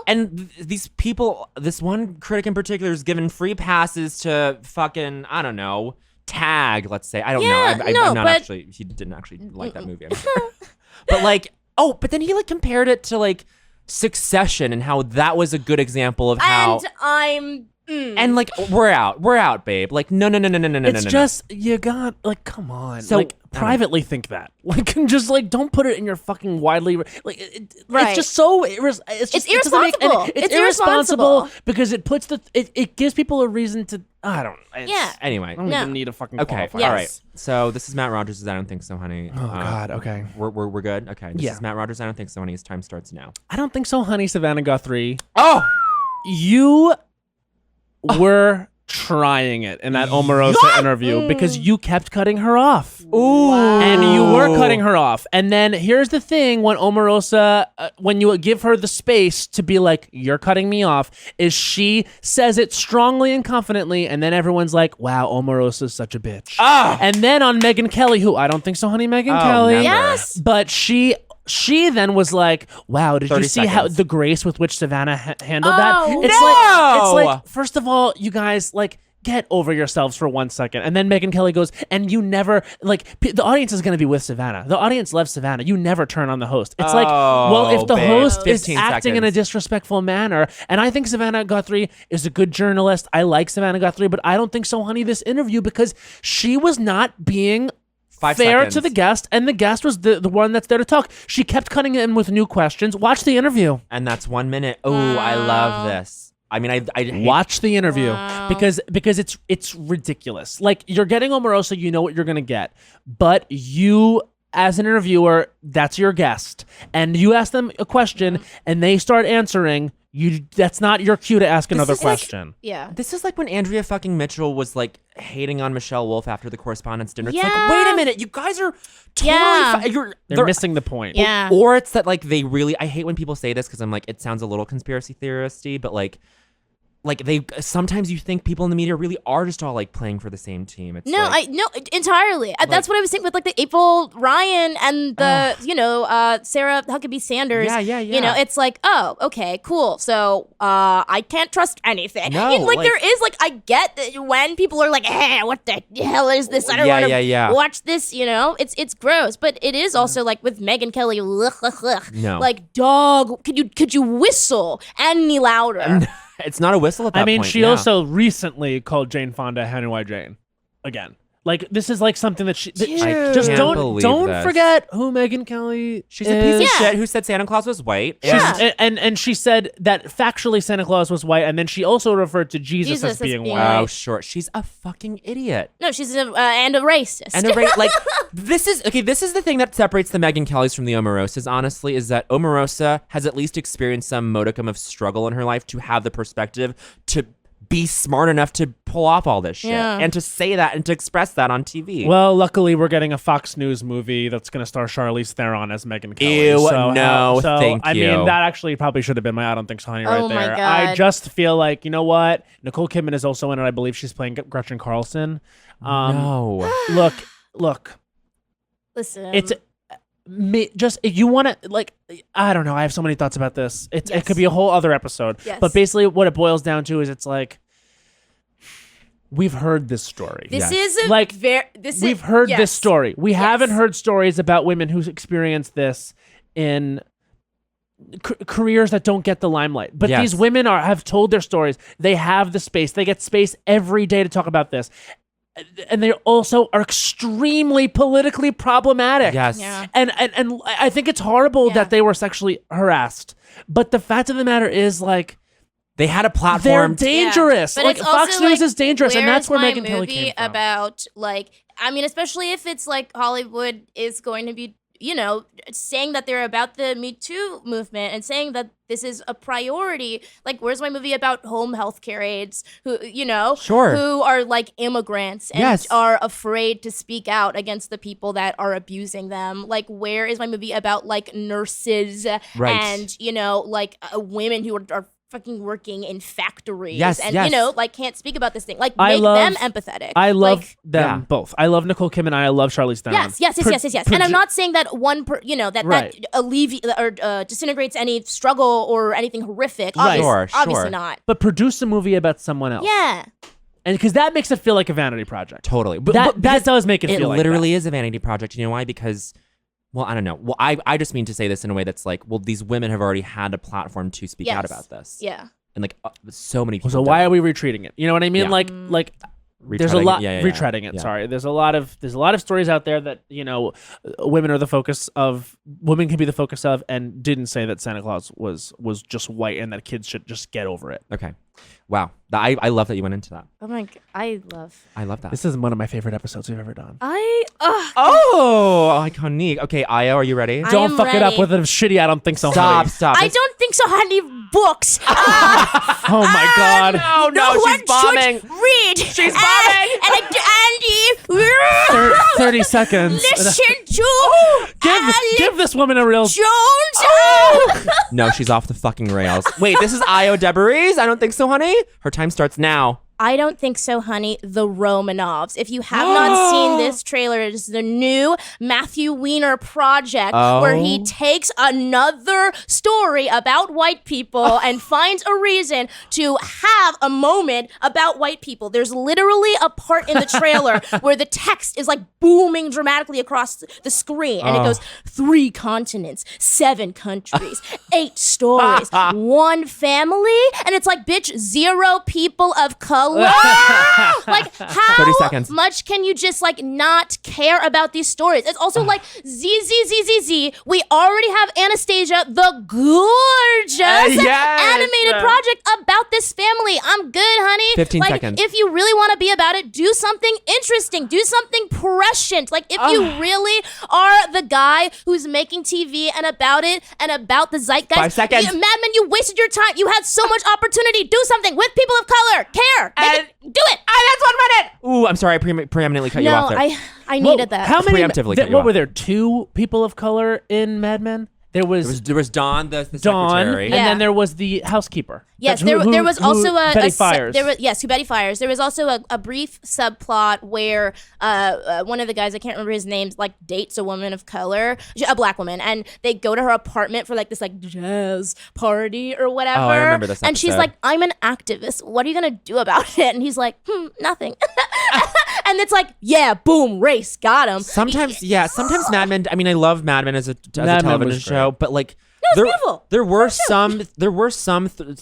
And these people, this one critic in particular is given free passes to fucking, I don't know, Tag, let's say. I don't know. I'm not actually, he didn't actually like that movie. I'm sure. But like, but then he like compared it to like Succession and how that was a good example of how. And I'm. And like, we're out, babe. Like, no. It's just you got like, come on. So- like, privately think that. Like, just like, don't put it in your fucking widely. Like, Right. it's just so. It's irresponsible. It's It's irresponsible irresponsible. because it puts it gives people a reason to. I don't. Yeah. Anyway. I don't No. even need a fucking. Okay. qualifier. Yes. All right. So this is Matt Rogers' I Don't Think So, Honey. Oh God. Okay. We're good. Okay. This Yeah. is Matt Rogers' I Don't Think So, Honey. His time starts now. I don't think so, honey. Savannah Guthrie. Oh. You were trying it in that Omarosa interview because you kept cutting her off. Ooh. And you were cutting her off. And then here's the thing when Omarosa, when you give her the space to be like, you're cutting me off, is she says it strongly and confidently. And then everyone's like, wow, Omarosa's such a bitch. Ah. And then on Megyn Kelly, who I don't think so, honey, Megyn Kelly. never. Yes. But she then was like, wow, did you 30 see how seconds. the grace with which Savannah handled Oh, that? no! It's like, first of all, you guys, like, get over yourselves for 1 second. And then Megyn Kelly goes, and you never, like, the audience is going to be with Savannah. The audience loves Savannah. You never turn on the host. It's like, well, if the babe, host is 15 acting in a seconds. disrespectful manner, and I think Savannah Guthrie is a good journalist. I like Savannah Guthrie, but I don't think so, honey, this interview, because she was not being 5 fair seconds. to the guest, and the guest was the one that's there to talk. She kept cutting in with new questions. Watch the interview. And that's 1 minute. Oh, I love this. I mean, I hate Watch the interview because it's ridiculous. Like, you're getting Omarosa, you know what you're gonna get, but you, as an interviewer, that's your guest, and you ask them a question and they start answering. That's not your cue to ask another is like- question. Yeah. This is like when Andrea fucking Mitchell was like hating on Michelle Wolf after the correspondence dinner. It's Yeah. like, wait a minute, you guys are totally Yeah. They're missing the point. Yeah. Or it's that like they really, I hate when people say this because I'm like, it sounds a little conspiracy theoristy, but like they sometimes you think people in the media really are just all like playing for the same team. It's No, like, entirely. That's what I was saying with like the April Ryan and the Sarah Huckabee Sanders. Yeah. You know, it's like, oh, okay, cool. So I can't trust anything. No, You know, like like- there is like I get that when people are like, hey, what the hell is this? I don't Yeah, want to yeah. watch this. You know, it's gross, but it is also like with Megyn Kelly. No. Like, dog, could you whistle any louder? it's not a whistle at that I mean, point. she yeah. also recently called Jane Fonda Henry Y. Jane again. Like, this is like something that she I just can't believe don't this. forget who Megyn Kelly She's a piece of Yeah. shit who said Santa Claus was white. Yeah. And she said that factually Santa Claus was white, and then she also referred to Jesus as being white. Oh, sure. She's a fucking idiot. No, she's and a racist. And like this is the thing that separates the Megyn Kellys from the Omarosas, honestly, is that Omarosa has at least experienced some modicum of struggle in her life to have the perspective to be smart enough to pull off all this shit Yeah. and to say that and to express that on TV. Well, luckily, we're getting a Fox News movie that's going to star Charlize Theron as Megyn Kelly. Ew, so, no, so, thank I you. mean, that actually probably should have been my I don't think so, honey, right Oh my there. God. I just feel like, you know what? Nicole Kidman is also in it. I believe she's playing Gretchen Carlson. No. Look, Listen, it's just if you want to, like, I don't know. I have so many thoughts about this. It could be a whole other episode. Yes. But basically, what it boils down to is it's like we've heard this story. this Yes. is Like, we've heard this story. We Yes. haven't heard stories about women who experience this in careers that don't get the limelight. But Yes. these women have told their stories. They have the space. They get space every day to talk about this. and they also are extremely politically problematic. Yes. Yeah. And I think it's horrible that they were sexually harassed. But the fact of the matter is, like, They had a they're platform. dangerous. Yeah. But Like, it's Fox also, News like, is dangerous, and that's where where's Megyn my Kelly movie came from. about, like, I mean, especially if it's like Hollywood is going to be, you know, saying that they're about the Me Too movement and saying that this is a priority. Like, where's my movie about home health care aides who, you know, Sure. who are like immigrants and Yes. are afraid to speak out against the people that are abusing them? Like, where is my movie about like nurses Right. and, you know, like women who are fucking working in factories Yes, and yes. you know, like, can't speak about this thing. Like, I make love- them empathetic. I love like, them Yeah. both. I love Nicole Kidman and I love Charlize Theron. yes. And I'm not saying that one, you know, that Right. that alleviates or disintegrates any struggle or anything horrific. Right. Obviously Sure. not. But produce a movie about someone else. Yeah. And because that makes it feel like a vanity project. Totally. That because does make it it feel like literally is a vanity project. You know why? Because, well, I don't know. Well, I just mean to say this in a way that's like, well, these women have already had a platform to speak out Yes. about this. Yeah. And like so many people. So why are we retreating it? You know what I mean? Yeah. Like there's a Retreading it? lot Yeah. retreading it. Yeah. Sorry, there's a lot of stories out there that, you know, women are the focus of. Women can be the focus of, and didn't say that Santa Claus was just white and that kids should just get over it. Okay. Wow. I love that you went into that. Oh my god, I love that. This is one of my favorite episodes we've ever done. Oh, iconic. Okay, Io, are you ready? I Don't am fuck it up ready. with a shitty I don't think so. Stop, honey. stop. I don't think so, honey. Books. Oh my god. No, one she's bombing. should read. She's bombing. And 30 seconds. listen to Give this woman a real. Jones. No, she's off the fucking rails. Wait, this is Io Edebiri's? I don't think so, honey. Her time starts now. I don't think so, honey. The Romanovs. If you have not seen this trailer, it is the new Matthew Weiner project where he takes another story about white people and finds a reason to have a moment about white people. There's literally a part in the trailer where the text is like booming dramatically across the screen, and it goes 3 continents, 7 countries, 8 stories, 1 family, and it's like, bitch, 0 people of color. Like, 30 how seconds. much can you just like not care about these stories? It's also like Z. We already have Anastasia, the gorgeous Yes. animated project about this family. I'm good, honey. 15 like, seconds. If you really want to be about it, do something interesting. Do something prescient. Like, if you really are the guy who's making TV and about it and about the zeitgeist. 5 seconds. Mad Men, you wasted your time. You had so much opportunity. Do something with people of color. Care. Do it. That's 1 minute. Ooh, I'm sorry. I preeminently cut you No, off there. I needed that. How many? Preemptively cut you what off. were there? 2 people of color in Mad Men. There was There was Dawn, the Dawn, secretary. and Yeah. then there was the housekeeper. Yes, That's there was also a Betty a Fires. who Betty Fires. There was also a brief subplot where one of the guys, I can't remember his name, like dates a woman of color, a black woman, and they go to her apartment for like this like jazz party or whatever. Oh, I remember this And she's episode. like, "I'm an activist. What are you gonna do about it?" And he's like, "Nothing." And it's like, yeah, boom, race, got him. Sometimes Mad Men. I mean, I love Mad Men as a Men television was show, but like, it's beautiful. There were some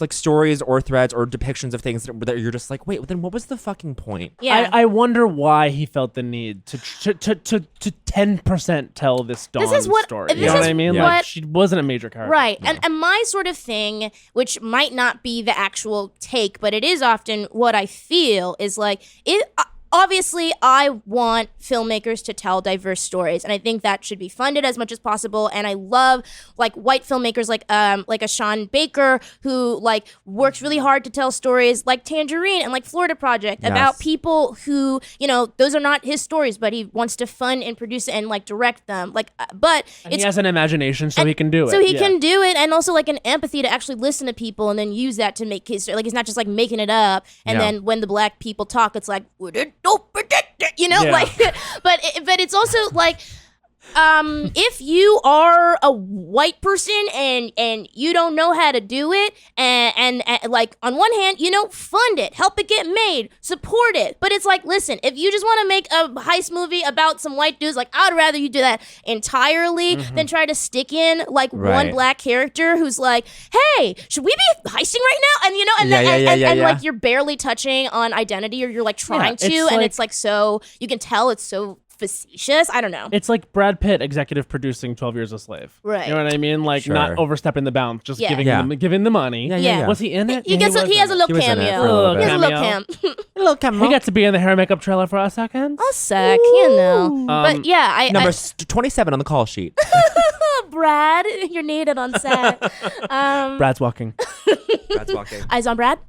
like stories or threads or depictions of things that you're just like, wait, then what was the fucking point? Yeah. I wonder why he felt the need to 10% tell this Dawn is what- story. this You know what is I mean? what- Like, she wasn't a major character. Right. And my sort of thing, which might not be the actual take, but it is often what I feel, is like, obviously, I want filmmakers to tell diverse stories, and I think that should be funded as much as possible. And I love like white filmmakers like a Sean Baker who like works really hard to tell stories like Tangerine and like Florida Project about people who, you know, those are not his stories, but he wants to fund and produce and like direct them. Like, but And he has an imagination, so he can do it. so he Yeah. can do it, and also like an empathy to actually listen to people and then use that to make his, like, he's not just like making it up. And Yeah. then when the black people talk, it's like, you know, Yeah. like, but it's also like, if you are a white person and you don't know how to do it, and like on one hand, fund it, help it get made, support it. But it's like, listen, if you just want to make a heist movie about some white dudes, like I'd rather you do that entirely than try to stick in like one black character who's like, hey, should we be heisting right now? And like you're barely touching on identity, or you're like trying to, and it's like so you can tell it's so facetious. I don't know. It's like Brad Pitt executive producing 12 Years a Slave. Right. You know what I mean? Like not overstepping the bounds, just giving the money. Yeah. Was he in it? He has a little cameo. He has a little cameo. He got to be in the hair and makeup trailer for a second. A sec, but yeah, Number 27 on the call sheet. Brad, you're needed on set. Brad's walking. Brad's walking. Eyes on Brad.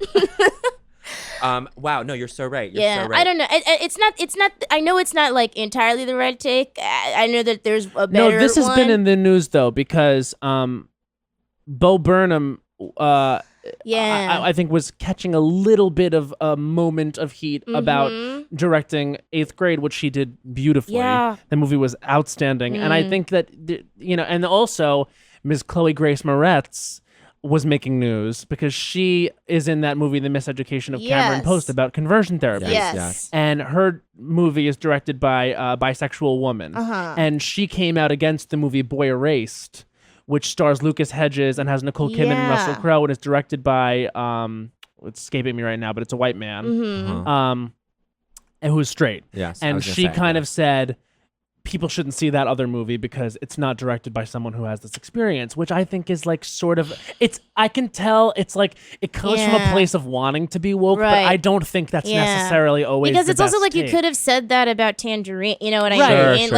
Wow, no, you're so right. You're so right. I don't know. It's not. I know it's not like entirely the right take. I know that there's a better No, this has one. been in the news though, because Bo Burnham I think was catching a little bit of a moment of heat about directing 8th Grade, which she did beautifully. Yeah. The movie was outstanding. And I think that, and also Ms. Chloe Grace Moretz was making news because she is in that movie, The Miseducation of Cameron Post, about conversion therapy. Yes. And her movie is directed by a bisexual woman. And she came out against the movie Boy Erased, which stars Lucas Hedges and has Nicole Kidman and Russell Crowe, and is directed by, it's escaping me right now, but it's a white man, and who's straight. Yes, and she kind of said, people shouldn't see that other movie because it's not directed by someone who has this experience, which I think is like sort of, I can tell it's like, it comes from a place of wanting to be woke, but I don't think that's necessarily always because the it's also best like take. You could have said that about Tangerine, you know what I mean?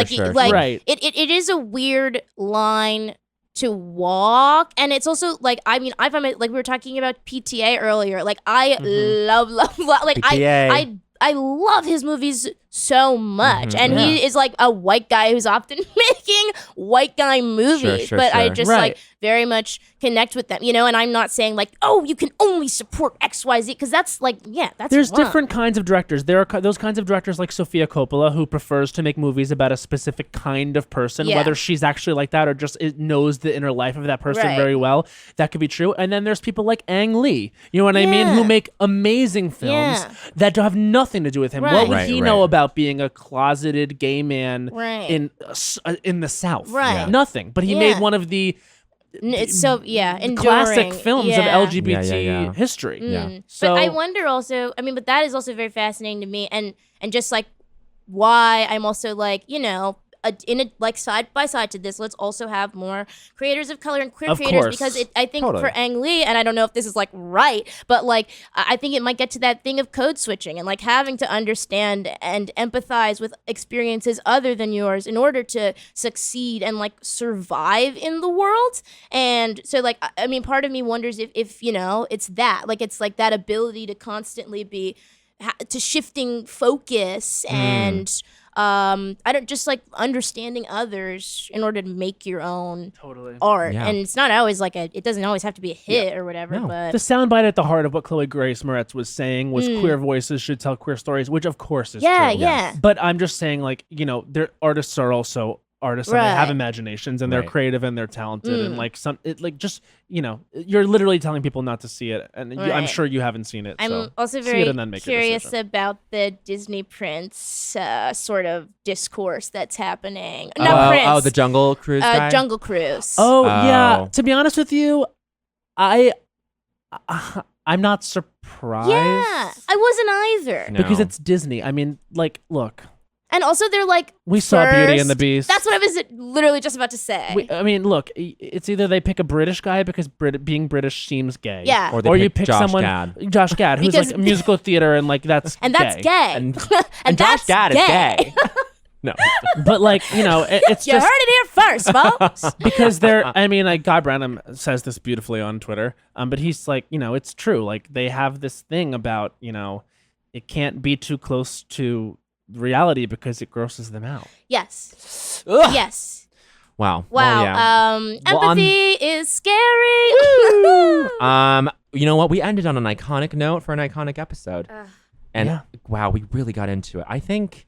It is a weird line to walk, and it's also like, I mean, I find it, like we were talking about PTA earlier, like I love like PTA. I love his movies so much, and he is like a white guy who's often making white guy movies, but I just like very much connect with them, and I'm not saying like, oh, you can only support XYZ, because that's like, that's there's wrong. different kinds of directors. There are those kinds of directors like Sofia Coppola, who prefers to make movies about a specific kind of person, whether she's actually like that or just knows the inner life of that person very well. That could be true. And then there's people like Ang Lee, you know what I mean, who make amazing films that have nothing to do with him. What would he know about being a closeted gay man in the South? Nothing. But he made one of the it's so enduring classic films of LGBT history. So but I wonder also, I mean, but that is also very fascinating to me, and just like why I'm also like, like side by side to this, let's also have more creators of color and queer creators, because I think for Ang Lee, and I don't know if this is like right, but like I think it might get to that thing of code switching and like having to understand and empathize with experiences other than yours in order to succeed and like survive in the world. And so like, I mean, part of me wonders if it's that, like, it's like that ability to constantly be to shifting focus and I don't just like understanding others in order to make your own art. And it's not always like it doesn't always have to be a hit or whatever. But the soundbite at the heart of what Chloe Grace Moretz was saying was queer voices should tell queer stories, which of course is true. But I'm just saying, like, their artists are also artists and they have imaginations and they're creative and they're talented and like you're literally telling people not to see it, and I'm sure you haven't seen it. I'm also very curious about the Disney Prince sort of discourse that's happening. Prince. The Jungle Cruise guy? Jungle Cruise. Yeah. To be honest with you, I'm not surprised. Yeah, I wasn't either. No. Because it's Disney. I mean, like, look. And also, they're like, we saw Beauty and the Beast. That's what I was literally just about to say. I mean, look, it's either they pick a British guy because being British seems gay, or you pick Josh someone, Gad. Josh Gad, who's like musical theater and like that's gay. And Josh Gad is gay. No, but like it's you heard it here first, folks. Because like Guy Branum says this beautifully on Twitter, but he's like, it's true. Like they have this thing about it can't be too close to reality because it grosses them out. Yes. Ugh. Yes. Wow. Well, yeah. Empathy is scary. You know what? We ended on an iconic note for an iconic episode. And wow, we really got into it. I think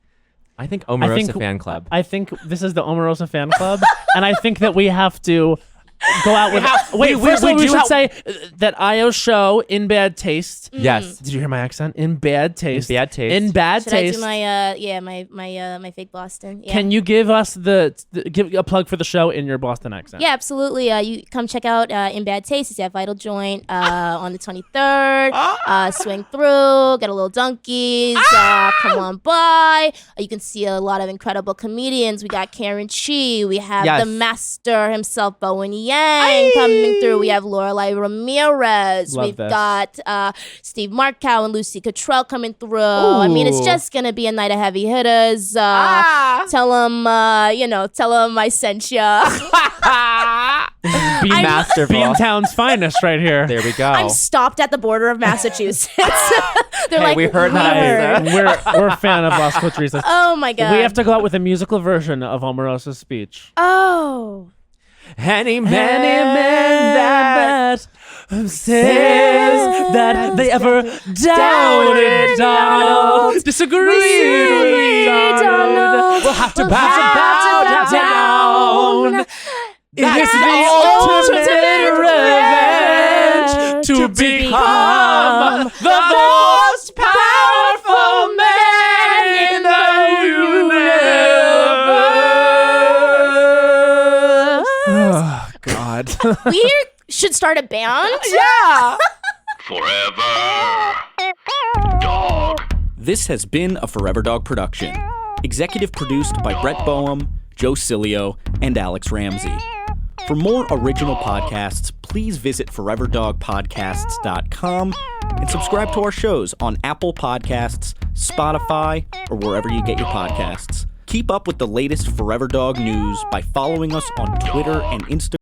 I think Omarosa fan club. I think this is the Omarosa fan club, and I think that we have to go out with. First of all, we should say that Io show In Bad Taste. Yes. Did you hear my accent? In Bad Taste. In Bad Taste. In Bad Should Taste. I do my fake Boston? Yeah. Can you give us give a plug for the show in your Boston accent? Yeah, absolutely. You come check out In Bad Taste. It's at Vital Joint on the 23rd. Swing through, get a little donkeys. Come on by. You can see a lot of incredible comedians. We got Karen Chi. We have the master himself, Bowen Yang, coming through. We have Lorelai Ramirez. We've got Steve Markow and Lucy Cottrell coming through. I mean, it's just gonna be a night of heavy hitters. Tell them I sent ya. Beantown's finest right here. There we go. I'm stopped at the border of Massachusetts. They're Hey, we heard that. We're a fan of Las Culturistas. Oh my god. We have to go out with a musical version of Omarosa's speech. Oh. Any Many men that says that they ever doubted Donald, disagreed with Donald, will have to bow down. It is the ultimate revenge to become the most powerful man in the universe. Oh, God. We should start a band. Yeah. Forever Dog. This has been a Forever Dog production. Executive produced by Brett Boehm, Joe Cilio, and Alex Ramsey. For more original podcasts, please visit foreverdogpodcasts.com and subscribe to our shows on Apple Podcasts, Spotify, or wherever you get your podcasts. Keep up with the latest Forever Dog news by following us on Twitter and Instagram.